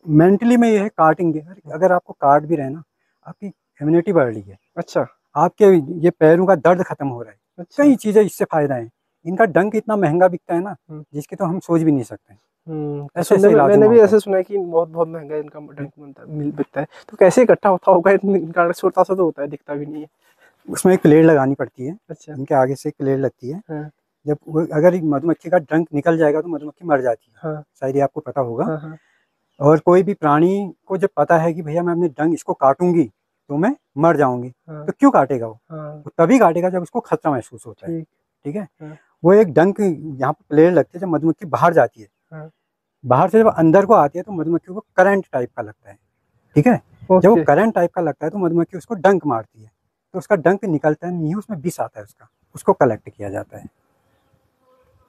मेंटली में ये है काटेंगे, अगर आपको काट भी रहे ना, आपकी इम्यूनिटी बढ़ रही है। अच्छा, आपके ये पैरों का दर्द खत्म हो रहा है। अच्छा। कई चीजें इससे फायदा है। इनका डंक इतना महंगा बिकता है ना, जिसके तो हम सोच भी नहीं सकते। ऐसे मैंने भी ऐसे सुना है कि बहुत महंगा इनका डंक बिकता है। तो कैसे इकट्ठा होता होगा? इनका छोटा सा तो होता है, दिखता भी नहीं है। उसमें एक प्लेट लगानी पड़ती है। अच्छा, इनके आगे से एक प्लेट लगती है। जब अगर मधुमक्खी का डंक निकल जाएगा तो मधुमक्खी मर जाती है। शायद आपको पता होगा। और कोई भी प्राणी को जब पता है कि भैया मैं अपने डंक इसको काटूंगी तो मैं मर जाऊंगी, तो क्यों काटेगा वो तभी काटेगा जब उसको खतरा महसूस होता है। ठीक है, वो एक डंक यहाँ पर प्लेट लगती है। जब मधुमक्खी बाहर जाती है, बाहर से जब अंदर को आती है तो मधुमक्खी को करंट टाइप का लगता है। ठीक है, जब वो करंट टाइप का लगता है तो मधुमक्खी उसको डंक मारती है, तो उसका डंक निकलता नहीं है, उसमें विष आता है, उसको कलेक्ट किया जाता है।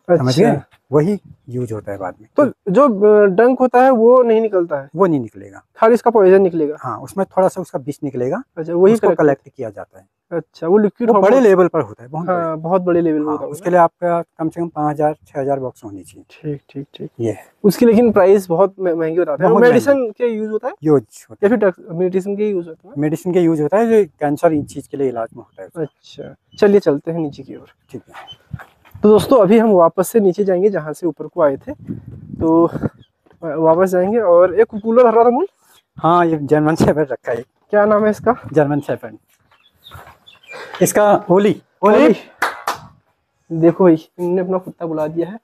समझ गए? वही यूज होता है बाद में। तो जो डंक होता है वो नहीं निकलता है? वो नहीं निकलेगा, खाली इसका पॉइजन निकलेगा। हाँ, उसमें थोड़ा सा उसका विष निकलेगा। अच्छा, वही उसको कलेक्ट किया जाता है। अच्छा, वो लिक्विड बड़े लेवल पर होता है, बहुत बड़े लेवल में होता है। उसके लिए आपका कम से कम 5000-6000 बॉक्स होनी चाहिए। ठीक ये उसकी लेकिन प्राइस बहुत महंगी होता है। मेडिसिन के यूज होता है, या फिर मेडिसिन के यूज होता है? मेडिसिन के यूज होता है, जो कैंसर इन चीज के लिए इलाज में होता है। अच्छा, चलिए चलते हैं नीचे की ओर। ठीक है, तो दोस्तों अभी हम वापस से नीचे जाएंगे जहाँ से ऊपर को आए थे, तो वापस जाएंगे। और एक कूलर धर रहा था मूल। हाँ, ये जर्मन शेफर्ड रखा है। क्या नाम है इसका? German shepherd. इसका ओली। देखो भाई, इन्होंने अपना कुत्ता बुला दिया है।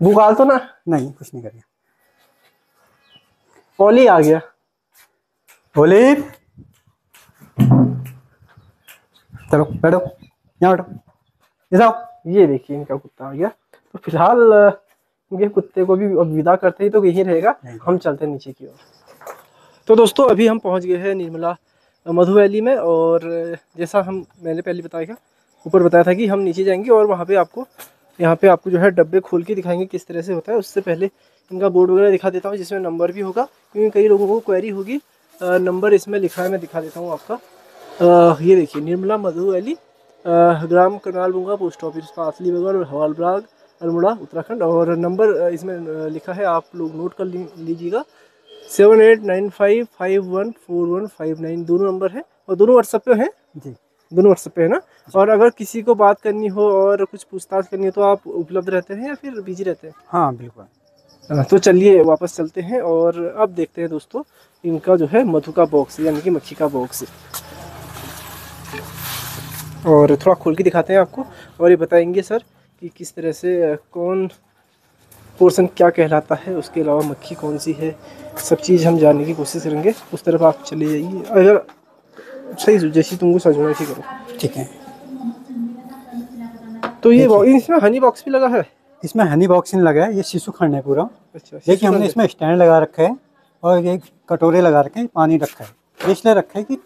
भूखाल तो ना? नहीं, कुछ नहीं करेगा। ओली आ गया। ओली, चलो बैठो, यहाँ बैठो, जाओ। ये देखिए इनका कुत्ता आ गया। तो फिलहाल इनके कुत्ते को भी अब विदा करते ही तो यही रहेगा, हम चलते हैं नीचे की ओर। तो दोस्तों अभी हम पहुंच गए हैं निर्मला मधु वैली में, और जैसा मैंने पहले बताया, ऊपर बताया था कि हम नीचे जाएंगे और वहाँ पे आपको जो है डब्बे खोल के दिखाएंगे किस तरह से होता है। उससे पहले इनका बोर्ड वगैरह दिखा देता हूँ, जिसमें नंबर भी होगा, क्योंकि कई लोगों को क्वेरी होगी। नंबर इसमें लिखा है, मैं दिखा देता हूँ आपका। ये देखिए, निर्मला मधु वैली, ग्राम Karnal Bunga, post office parsley बगल, हवालबाग, अल्मोड़ा, उत्तराखंड। और नंबर इसमें लिखा है, आप लोग नोट कर लीजिएगा, 7895514159। दोनों नंबर है और दोनों व्हाट्सएप पे हैं जी, दोनों व्हाट्सएप पे है ना। और अगर किसी को बात करनी हो और कुछ पूछताछ करनी हो तो आप उपलब्ध रहते हैं या फिर बिजी रहते हैं? हाँ बिल्कुल। तो चलिए वापस चलते हैं और अब देखते हैं दोस्तों इनका जो है मधु का बॉक्स, यानी कि मक्खी का बॉक्स, और थोड़ा खोल के दिखाते हैं आपको। और ये बताएंगे सर कि किस तरह से कौन पोर्शन क्या कहलाता है, उसके अलावा मक्खी कौन सी है, सब चीज़ हम जानने की कोशिश करेंगे। उस तरफ आप चले जाइए, अगर सही जैसी तुमको समझना ठीक करो। ठीक है। तो ये इसमें हनी बॉक्स भी लगा है? इसमें हनी बॉक्सिंग लगा है, ये शिशु खंड है पूरा। अच्छा, देखिए हमने इसमें स्टैंड लगा रखा है और ये कटोरे लगा रखे हैं, पानी रखा है। इसलिए रखा है कि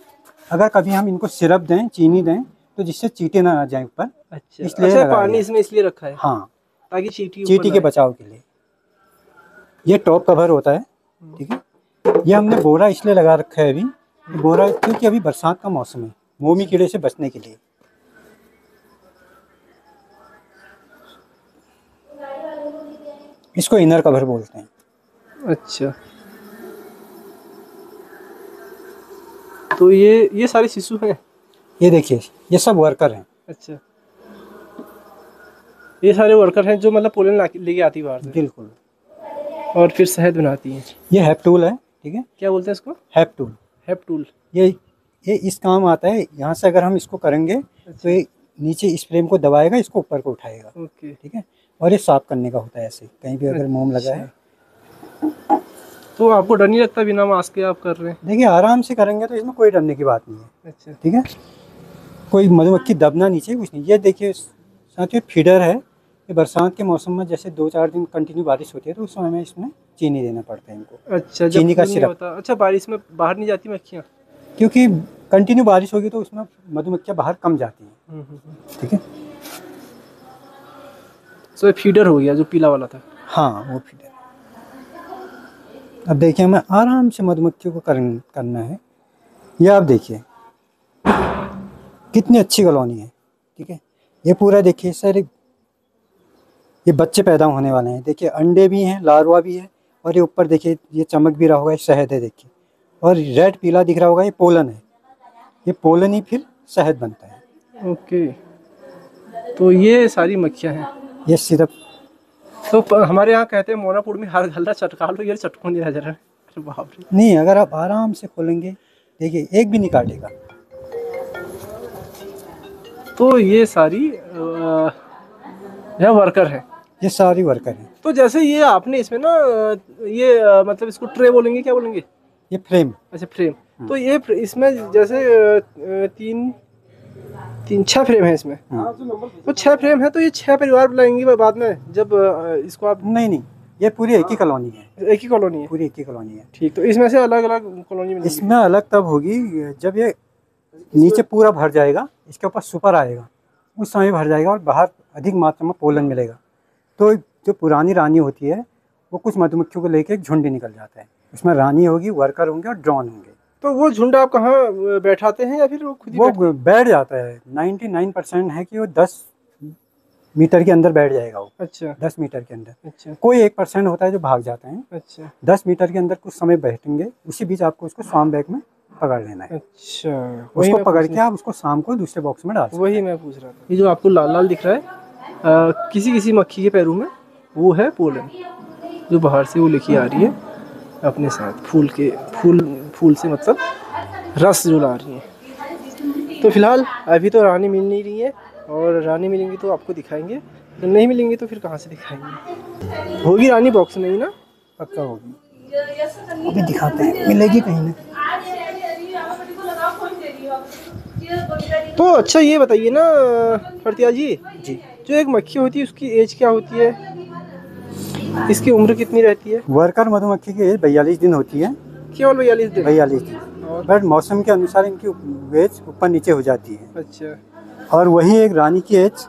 अगर कभी हम इनको सिरप दें, चीनी दें, तो जिससे चींटी ना आ जाए ऊपर। अच्छा, इसलिए पानी इसमें इसलिए रखा है, हाँ, ताकि चींटी के बचाव के लिए। ये टॉप कवर होता है, ठीक है। ये हमने बोरा इसलिए लगा रखा है अभी, बोरा क्योंकि अभी बरसात का मौसम है, मोमी कीड़े से बचने के लिए। इसको इनर कवर बोलते हैं। अच्छा, तो ये सारे शिशु हैं। ये देखिए, ये सब वर्कर हैं। अच्छा, ये सारे वर्कर हैं जो मतलब पोलन लेके आती है बाहर से। बिल्कुल। और फिर शहद बनाती हैं। ये हेप्टूल है, ठीक है। क्या बोलते हैं इसको? हेप्टूल। हेप्टूल। ये इस काम आता है। यहाँ से अगर हम इसको करेंगे तो ये नीचे इस फ्रेम को दबाएगा, इसको ऊपर को उठाएगा। ओके, ठीक है। और ये साफ करने का होता है, ऐसे कहीं भी अगर मोम लगा है। तो आपको डर नहीं लगता बिना मास्क के आप कर रहे हैं? देखिए, आराम से करेंगे तो इसमें कोई डरने की बात नहीं है। अच्छा, ठीक है। कोई मधुमक्खी दबना नीचे कुछ नहीं। ये देखिए साथियों, फीडर है। ये बरसात के मौसम में जैसे 2-4 दिन कंटिन्यू बारिश होती है तो उस समय में इसमें चीनी देना पड़ता है इनको। अच्छा, चीनी का सिरप। अच्छा, बारिश में बाहर नहीं जाती मक्खियाँ? क्योंकि कंटिन्यू बारिश होगी तो उसमें मधुमक्खियाँ बाहर कम जाती हैं। ठीक है। तो फीडर हो गया जो पीला वाला था। हाँ, वो फीडर। अब देखिए, हमें आराम से मधुमक्खियों को करना है। ये आप देखिए कितनी अच्छी कॉलोनी है। ठीक है। ये पूरा देखिए सर, ये बच्चे पैदा होने वाले हैं। देखिए, अंडे भी हैं, लार्वा भी है। और ये ऊपर देखिए, ये चमक भी रहा होगा, शहद है देखिए। और रेड पीला दिख रहा होगा, ये पोलन है। ये पोलन ही फिर शहद बनता है। ओके, तो ये सारी मक्खियाँ हैं। ये सिर्फ तो हमारे यहाँ कहते हैं मोनापुर में हर गल्ला चटका लो, ये चटको नहीं नजर है। बाप रे। नहीं, अगर आप आराम से खोलेंगे, देखिए एक भी नहीं काटेगा। तो ये सारी वर्कर है। ये सारी वर्कर हैं। तो जैसे ये आपने इसमें ना मतलब इसको ट्रे बोलेंगे, क्या बोलेंगे? ये फ्रेम। अच्छा, फ्रेम। तो ये इसमें जैसे 6 फ्रेम है इसमें। तो 6 फ्रेम है, तो ये 6 परिवार बुलाएंगे बाद में जब इसको आप? नहीं, ये पूरी एक ही कॉलोनी है। एक ही कॉलोनी है? पूरी एक ही कॉलोनी है। ठीक, तो इसमें से अलग अलग कॉलोनी में? इसमें अलग तब होगी जब ये नीचे पूरा भर जाएगा, इसके ऊपर सुपर आएगा, उस समय भर जाएगा और बाहर अधिक मात्रा में पोलन मिलेगा। तो जो पुरानी रानी होती है वो कुछ मधुमक्खियों को लेके एक झुंड निकल जाता है। उसमें रानी होगी, वर्कर होंगे और ड्रोन होंगे। तो वो झुंड आप कहाँ बैठाते हैं या फिर वो खुद ही? वो बैठ जाता है। 99% है कि वो 10 मीटर के अंदर बैठ जाएगा वो। अच्छा, 10 मीटर के अंदर। अच्छा, कोई 1% होता है जो भाग जाते हैं। अच्छा, 10 मीटर के अंदर कुछ समय बैठेंगे, उसी बीच आपको उसको स्वाम बैग में पकड़ लेना है। अच्छा, उसको पकड़ के आप उसको शाम को दूसरे बॉक्स में डाल सकते हैं। वही मैं पूछ रहा था। ये जो आपको लाल लाल दिख रहा है किसी किसी मक्खी के पैरों में, वो है पोलन जो बाहर से वो लेके आ रही है अपने साथ। फूल से मतलब रस जो ला रही है। तो फिलहाल अभी तो रानी मिल नहीं रही है, और रानी मिलेंगी तो आपको दिखाएंगे, तो नहीं मिलेंगी तो फिर कहाँ से दिखाएंगे? होगी रानी बॉक्स में ही ना? पक्का होगी। अभी दिखाते हैं, मिलेगी कहीं ना। तो अच्छा, ये बताइए ना फरतिया जी, जो एक मक्खी होती है उसकी एज क्या होती है? इसकी उम्र कितनी रहती है? वर्कर मधुमक्खी की एज 42 दिन होती है। केवल 42 दिन? 42 दिन। बट मौसम के अनुसार इनकी एज ऊपर नीचे हो जाती है। अच्छा, और वही एक रानी की एज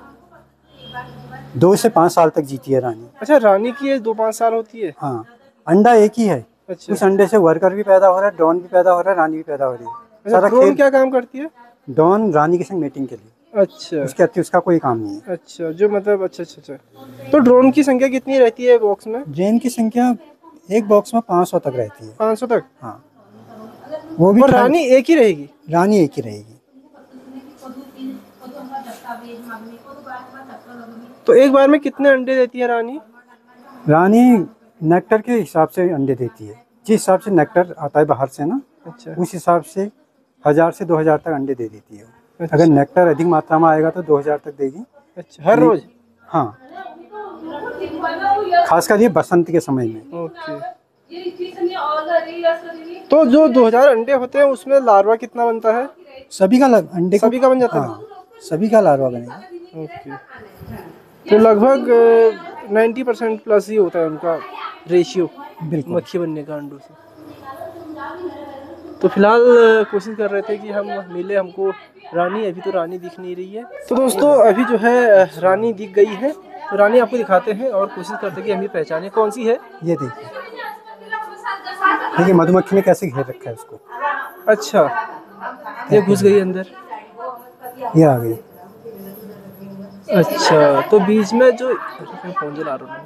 2 से 5 साल तक जीती है रानी। अच्छा, रानी की एज 2-5 साल होती है? हाँ, अंडा एक ही है। अच्छा, उस अंडे से वर्कर भी पैदा हो रहा है, डॉन भी पैदा हो रहा है, रानी भी पैदा हो रही है। अच्छा, ड्रोन क्या काम करती है? डॉन रानी के संग मीटिंग के लिए। अच्छा, उसके अति उसका कोई काम नहीं है। अच्छा, जो मतलब अच्छा। तो ड्रोन की संख्या कितनी रहती है बॉक्स में? ड्रोन की संख्या एक बॉक्स में 500 तक रहती है। 500 तक? हाँ, वो भी। और रानी एक ही रहेगी? रानी एक ही रहेगी। तो एक बार में कितने अंडे देती है रानी? रानी नेक्टर के हिसाब से अंडे देती है। जिस हिसाब से नेक्टर आता है बाहर से ना, अच्छा, उस हिसाब से 1000 से 2000 तक अंडे दे देती है। अच्छा। अगर नेक्टर अधिक मात्रा में आएगा तो 2000 तक देगी। अच्छा, हर रोज? हाँ, खासकर ये बसंत के समय में। ओके। तो जो 2000 अंडे होते हैं उसमें लार्वा कितना बनता है? सभी का अंडे सभी का बन जाता है? हाँ, सभी का लार्वा बनेगा। ओके। तो लगभग 90% प्लस ही होता है उनका रेशियो बिल्कुल। मक्खी बनने का अंडों से। तो फिलहाल कोशिश कर रहे थे कि हम मिले हमको रानी, अभी तो रानी दिख नहीं रही है। तो दोस्तों अभी जो है रानी दिख गई है, तो रानी आपको दिखाते हैं और कोशिश करते हैं कि हम ये पहचाने कौन सी है। ये देखिए मधुमक्खी ने कैसे घेर रखा है उसको। अच्छा, ये घुस गई अंदर, ये आ गई। अच्छा, तो बीच में जो फोन जला रहा हूँ,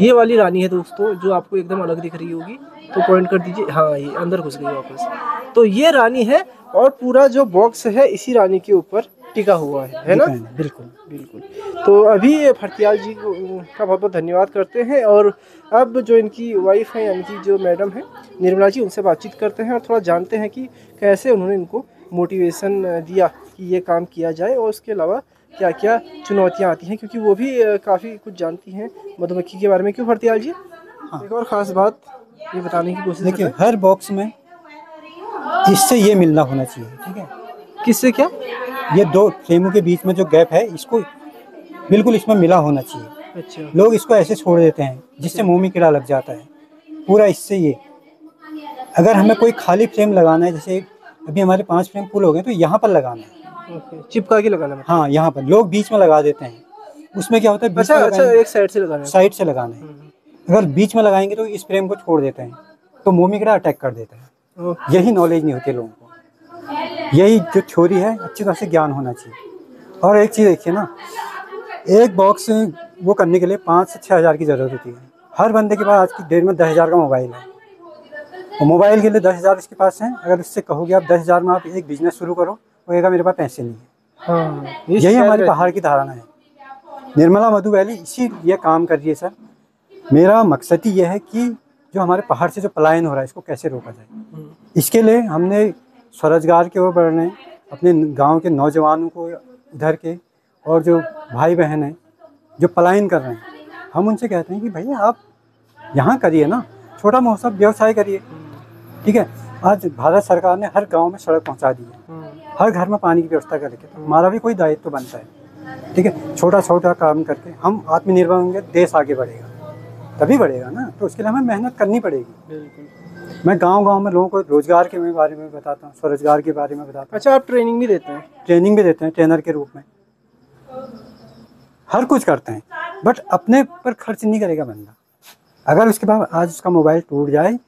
ये वाली रानी है दोस्तों, जो आपको एकदम अलग दिख रही होगी, तो पॉइंट कर दीजिए। हाँ, ये अंदर घुस गई वापस। तो ये रानी है और पूरा जो बॉक्स है इसी रानी के ऊपर टिका हुआ है ना? बिल्कुल बिल्कुल। तो अभी फरतियाल जी का बहुत बहुत धन्यवाद करते हैं, और अब जो इनकी वाइफ है यानी कि जो मैडम है निर्मला जी, उनसे बातचीत करते हैं और थोड़ा जानते हैं कि कैसे उन्होंने इनको मोटिवेशन दिया कि ये काम किया जाए, और उसके अलावा क्या क्या चुनौतियाँ आती हैं, क्योंकि वो भी काफ़ी कुछ जानती हैं मधुमक्खी के बारे में। क्यों फरतियाल जी? हाँ। एक और ख़ास बात ये बताने की कोशिश देखिए, हर बॉक्स में इससे ये मिलना होना चाहिए, ठीक है? किससे क्या? ये दो फ्रेमों के बीच में जो गैप है, इसको बिल्कुल इसमें मिला होना चाहिए। अच्छा। लोग इसको ऐसे छोड़ देते हैं जिससे मुंह में कीड़ा लग जाता है। पूरा इससे ये, अगर हमें कोई खाली फ्रेम लगाना है, जैसे अभी हमारे 5 फ्रेम फुल हो गए, तो यहाँ पर लगाना है। चिपका के लगाना है? हाँ, यहाँ पर लोग बीच में लगा देते हैं, उसमें क्या होता है, अच्छा, एक साइड से लगाना है। साइड से लगाना है। अगर बीच में लगाएंगे तो इस फ्रेम को छोड़ देते हैं, तो मुंह में कीड़ा अटैक कर देता है। यही नॉलेज नहीं होती लोगों को, यही जो थ्योरी है अच्छी तरह से ज्ञान होना चाहिए। और एक चीज़ देखिए ना, एक बॉक्स वो करने के लिए 5 से 6 हज़ार की ज़रूरत होती है। हर बंदे के पास आज की डेट में 10,000 का मोबाइल है, और मोबाइल के लिए 10,000 इसके पास है। अगर उससे कहोगे आप 10,000 में आप एक बिजनेस शुरू करो, वो कहेगा मेरे पास पैसे नहीं है। हाँ, यही हमारे पहाड़ की धारणा है। निर्मला मधु वैली इसी ये काम कर रही है सर। मेरा मकसद ही ये है कि जो हमारे पहाड़ से जो पलायन हो रहा है, इसको कैसे रोका जाए। इसके लिए हमने स्वरोजगार की ओर बढ़ने, अपने गांव के नौजवानों को इधर के, और जो भाई बहन हैं जो पलायन कर रहे हैं, हम उनसे कहते हैं कि भैया आप यहाँ करिए ना, छोटा मोटा व्यवसाय करिए, ठीक है? आज भारत सरकार ने हर गांव में सड़क पहुंचा दी है, हर घर में पानी की व्यवस्था करके, तो हमारा भी कोई दायित्व तो बनता है, ठीक है? छोटा छोटा काम करके हम आत्मनिर्भर होंगे, देश आगे बढ़ेगा, तभी बढ़ेगा ना। तो उसके लिए हमें मेहनत करनी पड़ेगी। बिल्कुल। मैं गांव-गांव में लोगों को रोजगार के बारे में बताता हूँ, स्वरोजगार के बारे में बताता हूँ। अच्छा, आप ट्रेनिंग भी देते हैं? ट्रेनिंग भी देते हैं, ट्रेनर के रूप में हर कुछ करते हैं, बट अपने पर खर्च नहीं करेगा बंदा। अगर उसके बाद आज उसका मोबाइल टूट जाए,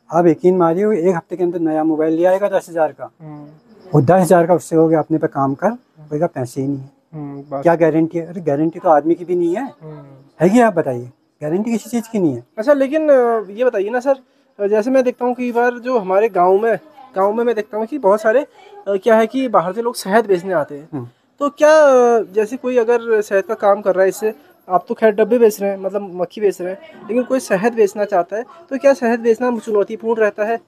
आप यकीन मानिए 1 हफ्ते के अंदर नया मोबाइल ले आएगा 10,000 का, और 10,000 का उससे हो गया अपने पे काम कर, बोलेगा पैसे ही नहीं है। क्या गारंटी है? अरे गारंटी तो आदमी की भी नहीं है कि? आप बताइए, गारंटी किसी चीज़ की नहीं है। अच्छा, लेकिन ये बताइए ना सर, जैसे मैं देखता हूँ कई बार जो हमारे गांव में मैं देखता हूँ कि बहुत सारे क्या है कि बाहर से लोग शहद बेचने आते हैं। तो क्या जैसे कोई अगर शहद का काम कर रहा है, इससे आप तो खैर डब्बे बेच रहे हैं, मतलब मक्खी बेच रहे हैं, लेकिन कोई शहद बेचना चाहता है, तो क्या शहद बेचना चुनौतीपूर्ण रहता है?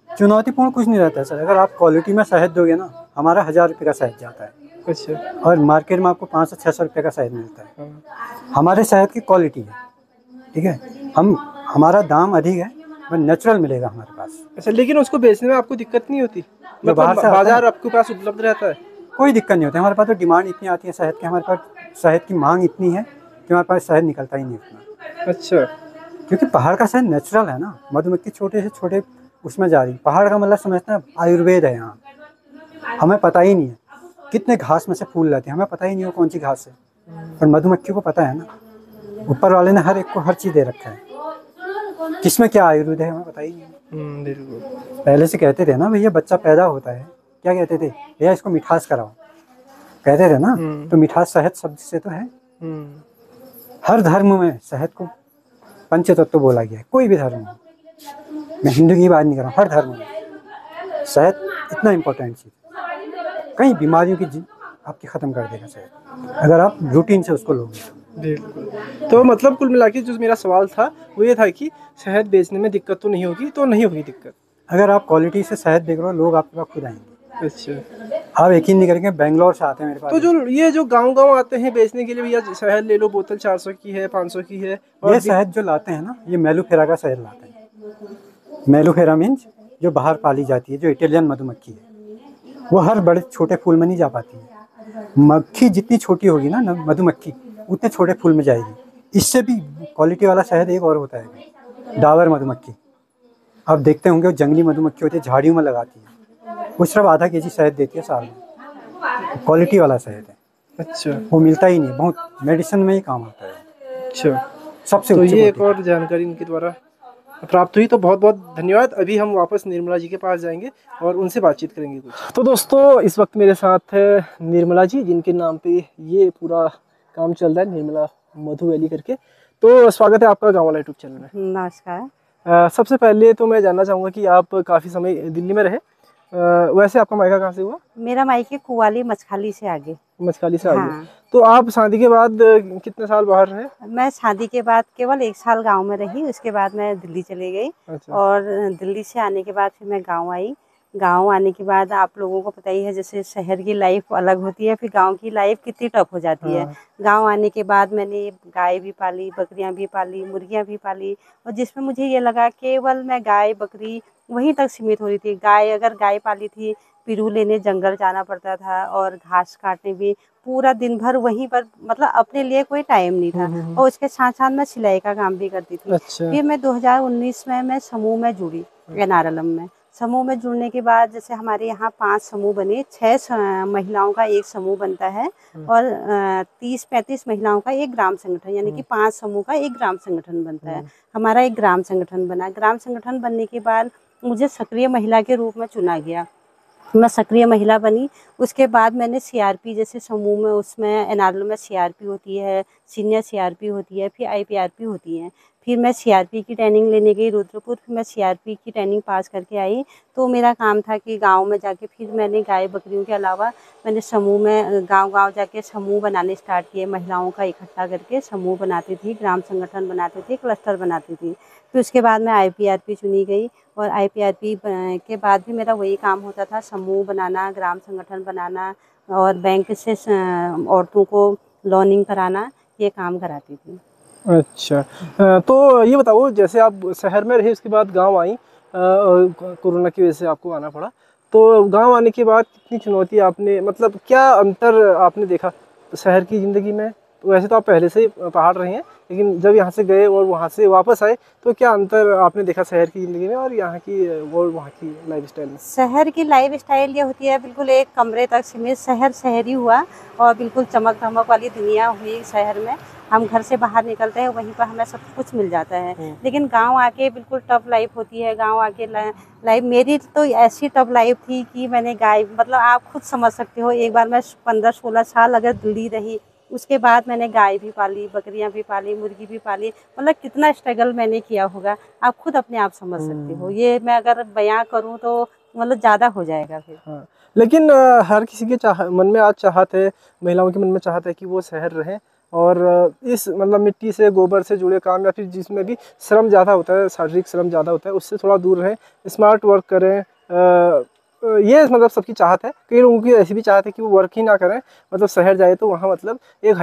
चुनौतीपूर्ण कुछ नहीं रहता है सर। अगर आप क्वालिटी में शहद दोगे ना, हमारा 1,000 रुपये का शहद जाता है। अच्छा। और मार्केट में आपको 500 से 600 रुपये का शहद मिलता है। हमारे शहद की क्वालिटी है, ठीक है? हमारा दाम अधिक है, पर नेचुरल मिलेगा हमारे पास। अच्छा, लेकिन उसको बेचने में आपको दिक्कत नहीं होती? मतलब बाजार आपके पास उपलब्ध रहता है? कोई दिक्कत नहीं होती। हमारे पास तो डिमांड इतनी आती है शहद की, हमारे पास शहद की मांग इतनी है कि हमारे पास शहद निकलता ही नहीं उतना। अच्छा, क्योंकि पहाड़ का शहद नेचुरल है ना, मधुमक्खी छोटे से छोटे उसमें जा रही। पहाड़ का मतलब समझते हैं आयुर्वेद है यहाँ। हमें पता ही नहीं है कितने घास में से फूल लाते हैं, हमें पता ही नहीं हो कौन सी घास है, पर मधुमक्खी को पता है ना। ऊपर वाले ने हर एक को हर चीज़ दे रखा है, किसमें क्या आयुर्वेद है हमें पता ही नहीं। बिल्कुल। पहले से कहते थे ना भैया, बच्चा पैदा होता है, क्या कहते थे भैया, इसको मिठास कराओ, कहते थे ना। तो मिठास शहद शब्द से तो है। हर धर्म में शहद को पंचतत्व बोला गया है, कोई भी धर्म हो। मैं हिंदू की बात नहीं कर रहा हूँ, हर धर्म में शहद इतना इम्पोर्टेंट चीज़, कई बीमारियों की आपकी ख़त्म कर देगा शहद, अगर आप रूटीन से उसको लोगे। बिल्कुल। तो मतलब कुल मिला के जो मेरा सवाल था वो ये था कि शहद बेचने में दिक्कत तो नहीं होगी? तो नहीं होगी दिक्कत। अगर आप क्वालिटी से शहद देख रहे हो, लोग आपके पास खुद आएंगे। अच्छा। आप यकीन नहीं करेंगे, बेंगलोर से आते हैं मेरे पास। तो जो गांव आते हैं बेचने के लिए, भैया शहद ले लो, बोतल 400 की है, 500 की है, और ये शहद जो लाते हैं ना, ये मेलूफेरा का शहद लाते हैं। मेलूफेरा मीन्स जो बाहर पाली जाती है, जो इटालियन मधुमक्खी है, वो हर बड़े छोटे फूल में नहीं जा पाती है। मक्खी जितनी छोटी होगी ना मधुमक्खी, उतने छोटे फूल में जाएगी, इससे भी क्वालिटी वाला शहद एक और होता है, डाबर मधुमक्खी। आप देखते होंगे वो जंगली मधुमक्खी होती है, झाड़ियों में लगाती है, वो सिर्फ आधा केजी शहद देती है साल में। क्वालिटी वाला शहद है। अच्छा। वो मिलता ही नहीं, बहुत मेडिसिन में ही काम आता है। अच्छा, सबसे तो उच्च ये एक कोटि। और जानकारी इनके द्वारा प्राप्त हुई। तो बहुत बहुत धन्यवाद। अभी हम वापस निर्मला जी के पास जाएंगे और उनसे बातचीत करेंगे कुछ। तो दोस्तों, इस वक्त मेरे साथ है निर्मला जी, जिनके नाम पे ये पूरा काम चल रहा है, निर्मला मधु वैली करके। तो स्वागत है आपका गाँव वाला यूट्यूब चैनल में। नमस्कार। सबसे पहले तो मैं जानना चाहूँगा कि आप काफ़ी समय दिल्ली में रहे, वैसे आपका मायका कहाँ से हुआ? मेरा मायके कुवाली मछखाली से आगे। मछकाली से आगे। हाँ। तो आप शादी के बाद कितने साल बाहर रहे? मैं शादी के बाद केवल 1 साल गांव में रही, उसके बाद मैं दिल्ली चली गई। अच्छा। और दिल्ली से आने के बाद फिर मैं गांव आई। गांव आने के बाद आप लोगों को पता ही है, जैसे शहर की लाइफ अलग होती है, फिर गांव की लाइफ कितनी टफ हो जाती है। हाँ। गांव आने के बाद मैंने गाय भी पाली, बकरियां भी पाली, मुर्गियां भी पाली। और जिसमें मुझे ये लगा केवल मैं गाय बकरी वहीं तक सीमित हो रही थी। अगर गाय पाली थी, पिरू लेने जंगल जाना पड़ता था और घास काटने भी पूरा दिन भर वहीं पर, मतलब अपने लिए कोई टाइम नहीं था। और उसके साथ साथ मैं सिलाई का काम भी करती थी। अच्छा। फिर मैं 2019 में मैं समूह में जुड़ी, NRLM में। समूह में जुड़ने के बाद जैसे हमारे यहाँ 5 समूह बने, 6 महिलाओं का एक समूह बनता है और 30-35 महिलाओं का एक ग्राम संगठन, यानी कि 5 समूह का एक ग्राम संगठन बनता है। हमारा एक ग्राम संगठन बना। ग्राम संगठन बनने के बाद मुझे सक्रिय महिला के रूप में चुना गया। मैं सक्रिय महिला बनी। उसके बाद मैंने CRP जैसे समूह में, उसमें NRLM में CRP होती है, सीनियर CRP होती है, फिर IPRP होती है। फिर मैं CRP की ट्रेनिंग लेने गई रुद्रपुर। फिर मैं CRP की ट्रेनिंग पास करके आई। तो मेरा काम था कि गांव में जाके फिर मैंने गाय बकरियों के अलावा मैंने समूह में गांव-गांव जाके समूह बनाने स्टार्ट किए। महिलाओं का इकट्ठा करके समूह बनाती थी, ग्राम संगठन बनाती थी, क्लस्टर बनाती थी। फिर उसके बाद मैं IPRP चुनी गई और IPRP के बाद भी मेरा वही काम होता था, समूह बनाना, ग्राम संगठन बनाना और बैंक से औरतों को लोनिंग कराना, ये काम कराती थी। अच्छा। तो ये बताओ, जैसे आप शहर में रहे उसके बाद गांव आई, कोरोना की वजह से आपको आना पड़ा, तो गांव आने के बाद कितनी चुनौती आपने, मतलब क्या अंतर आपने देखा शहर की ज़िंदगी में? तो वैसे तो आप पहले से ही पहाड़ रहे हैं, लेकिन जब यहाँ से गए और वहाँ से वापस आए तो क्या अंतर आपने देखा शहर की ज़िंदगी में और यहाँ की और वहाँ की लाइफस्टाइल में? शहर की लाइफस्टाइल ये होती है बिल्कुल एक कमरे तक सीमित। शहरी हुआ और बिल्कुल चमक धमक वाली दुनिया हुई शहर में। हम घर से बाहर निकलते हैं, वहीं पर हमें सब कुछ मिल जाता है। लेकिन गांव आके बिल्कुल टफ लाइफ होती है। गांव आके लाइफ मेरी तो ऐसी टफ लाइफ थी कि मैंने गाय, मतलब आप खुद समझ सकते हो, एक बार मैं 15-16 साल अगर दिल्ली रही, उसके बाद मैंने गाय भी पाली, बकरियां भी पाली, मुर्गी भी पाली। मतलब कितना स्ट्रगल मैंने किया होगा, आप खुद अपने आप समझ सकते हो। ये मैं अगर बयां करूं तो मतलब ज़्यादा हो जाएगा फिर। हाँ, लेकिन हर किसी के मन में आज चाहत है, महिलाओं के मन में चाहत है कि वो शहर रहें और इस मतलब मिट्टी से, गोबर से जुड़े काम या फिर जिसमें भी श्रम ज़्यादा होता है, शारीरिक श्रम ज़्यादा होता है, उससे थोड़ा दूर रहें, स्मार्ट वर्क करें। ये मतलब सबकी चाहत है। कई लोगों की ऐसी भी चाहत है कि वो वर्क ही ना करें, मतलब शहर जाए तो वहाँ मतलब एक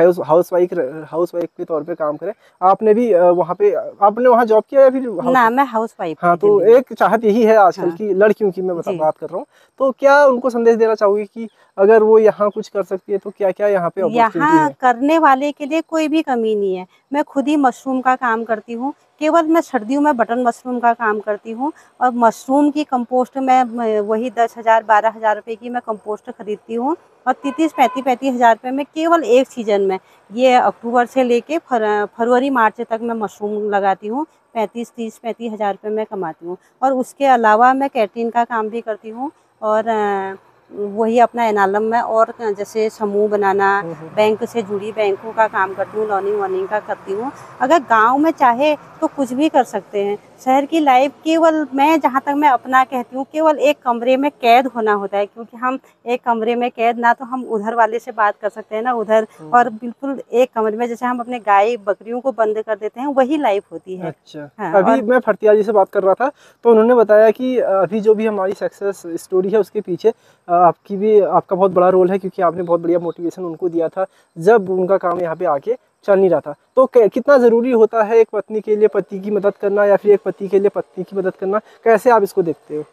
हाउस वाइफ के तौर पे काम करें। आपने भी आपने वहाँ जॉब किया या फिर ना, मैं हाउस वाइफ हाँ, थी तो दिल्ली में। एक चाहत यही है आजकल हाँ। की लड़कियों की, मैं जी। बात कर रहा हूँ। तो क्या उनको संदेश देना चाहोगे कि अगर वो यहाँ कुछ कर सकती है तो क्या क्या यहाँ पे अपॉर्चुनिटी यहाँ है? करने वाले के लिए कोई भी कमी नहीं है। मैं खुद ही मशरूम का काम करती हूँ। केवल मैं सर्दियों में बटन मशरूम का काम करती हूँ और मशरूम की कंपोस्ट में वही 10,000-12,000 रुपये की मैं कंपोस्ट खरीदती हूँ। और 30-35 हज़ार रुपये में केवल एक सीजन में, ये अक्टूबर से लेके फरवरी मार्च तक मैं मशरूम लगाती हूँ। 35 हज़ार रुपये मैं कमाती हूँ। और उसके अलावा मैं कैटरिंग का काम भी करती हूँ और वही अपना NRLM में और जैसे समूह बनाना, बैंक से जुड़ी बैंकों का काम करती हूँ, लोनिंग वोनिंग का करती हूँ। अगर गांव में चाहे तो कुछ भी कर सकते हैं। शहर की लाइफ केवल, मैं जहाँ तक मैं अपना कहती हूँ, केवल एक कमरे में कैद होना होता है। क्योंकि हम एक कमरे में कैद, ना तो हम उधर वाले से बात कर सकते हैं ना उधर, और बिल्कुल एक कमरे में जैसे हम अपने गाय बकरियों को बंद कर देते हैं, वही लाइफ होती है। अच्छा। हाँ, अभी मैं फर्तिया जी से बात कर रहा था तो उन्होंने बताया कि अभी जो भी हमारी सक्सेस स्टोरी है उसके पीछे आपका बहुत बड़ा रोल है, क्योंकि आपने बहुत बढ़िया मोटिवेशन उनको दिया था जब उनका काम यहाँ पे आके चल नहीं रहा था। तो कितना ज़रूरी होता है एक पत्नी के लिए पति की मदद करना या फिर एक पति के लिए पत्नी की मदद करना, कैसे आप इसको देखते हो?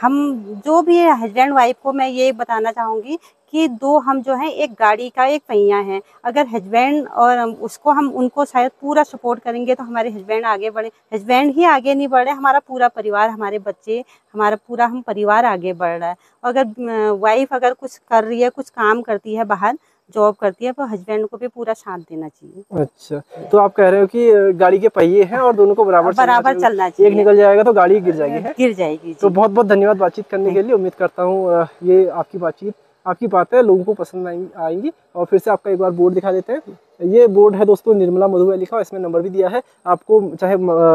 हम जो भी हस्बैंड वाइफ को मैं ये बताना चाहूँगी कि दो हम जो है एक गाड़ी का एक पहिया है। अगर हस्बैंड और उसको हम उनको शायद पूरा सपोर्ट करेंगे तो हमारे हस्बैंड आगे बढ़े। हस्बैंड ही आगे नहीं बढ़े, हमारा पूरा परिवार, हमारे बच्चे, हमारा पूरा हम परिवार आगे बढ़ रहा है। अगर वाइफ अगर कुछ कर रही है, कुछ काम करती है, बाहर जॉब करती है, तो हस्बैंड को भी पूरा साथ देना चाहिए। अच्छा, तो आप कह रहे हो कि गाड़ी के पहिए हैं और दोनों को बराबर चलना चाहिए। एक निकल जाएगा तो गाड़ी गिर जाएगी, है? गिर जाएगी। तो बहुत बहुत धन्यवाद बातचीत करने के लिए। उम्मीद करता हूँ ये आपकी बातचीत, आपकी बातें लोगों को पसंद आएंगी। और फिर से आपका एक बार बोर्ड दिखा देते हैं। ये बोर्ड है दोस्तों, निर्मला मधु लिखा हुआ, इसमें नंबर भी दिया है। आपको चाहे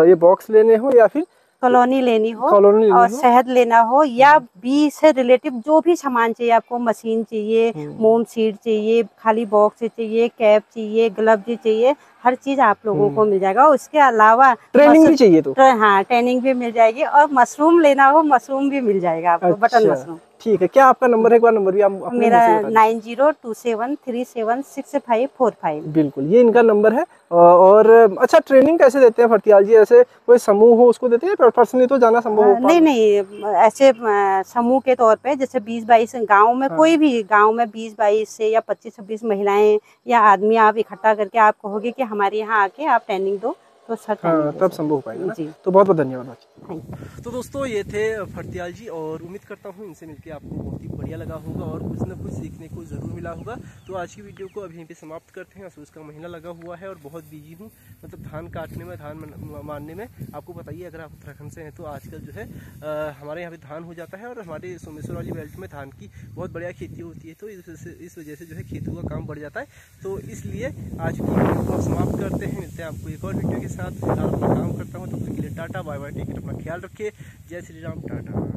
ये बॉक्स लेने हो या फिर कॉलोनी लेनी हो और शहद लेना हो या बी से रिलेटिव जो भी सामान चाहिए आपको, मशीन चाहिए, मोम सीड चाहिए, खाली बॉक्स चाहिए, कैप चाहिए, ग्लव भी चाहिए, हर चीज आप लोगों को मिल जाएगा। उसके अलावा ट्रेनिंग भी चाहिए तो हाँ, ट्रेनिंग भी मिल जाएगी। और मशरूम लेना हो, मशरूम भी मिल जाएगा आपको। अच्छा, बटन मशरूम। ठीक है, क्या आपका नंबर है? एक बार नंबर भी आप मेरा 9027376545। बिल्कुल, ये इनका नंबर है। और अच्छा, ट्रेनिंग कैसे देते हैं फर्तियाल जी? ऐसे कोई समूह हो उसको देते हैं, पर्सनली तो जाना संभव हो? नहीं, ऐसे समूह के तौर पे, जैसे 20-22 गांव में, कोई भी गांव में 20-22 से या 25-26 महिलाएं या आदमी आप इकट्ठा करके आप कहोगे कि हमारे यहाँ आके आप ट्रेनिंग दो, तो सर तब संभव हो पाएगा ना? तो बहुत बहुत धन्यवाद। तो दोस्तों, ये थे फर्तियाल जी, और उम्मीद करता हूँ इनसे मिलकर आपको बहुत ही बढ़िया लगा होगा और कुछ ना कुछ सीखने को ज़रूर मिला होगा। तो आज की वीडियो को अभी यहीं पे समाप्त करते हैं। असूस का महीना लगा हुआ है और बहुत बिजी हूँ, मतलब धान काटने में, धान मारने में। आपको बताइए, अगर आप उत्तराखंड से हैं तो आजकल जो है हमारे यहाँ पे धान हो जाता है और हमारे सोमेश्वर वाली बेल्ट में धान की बहुत बढ़िया खेती होती है। तो इस वजह से जो है खेतों का काम बढ़ जाता है। तो इसलिए आज की वीडियो को समाप्त करते हैं। मिलते हैं आपको एक और वीडियो के साथ। अपना काम करता हूँ, तब तक के लिए टाटा बाय बाय, टेक केयर, अपना ख्याल रखिए। जय श्री राम, टाटा।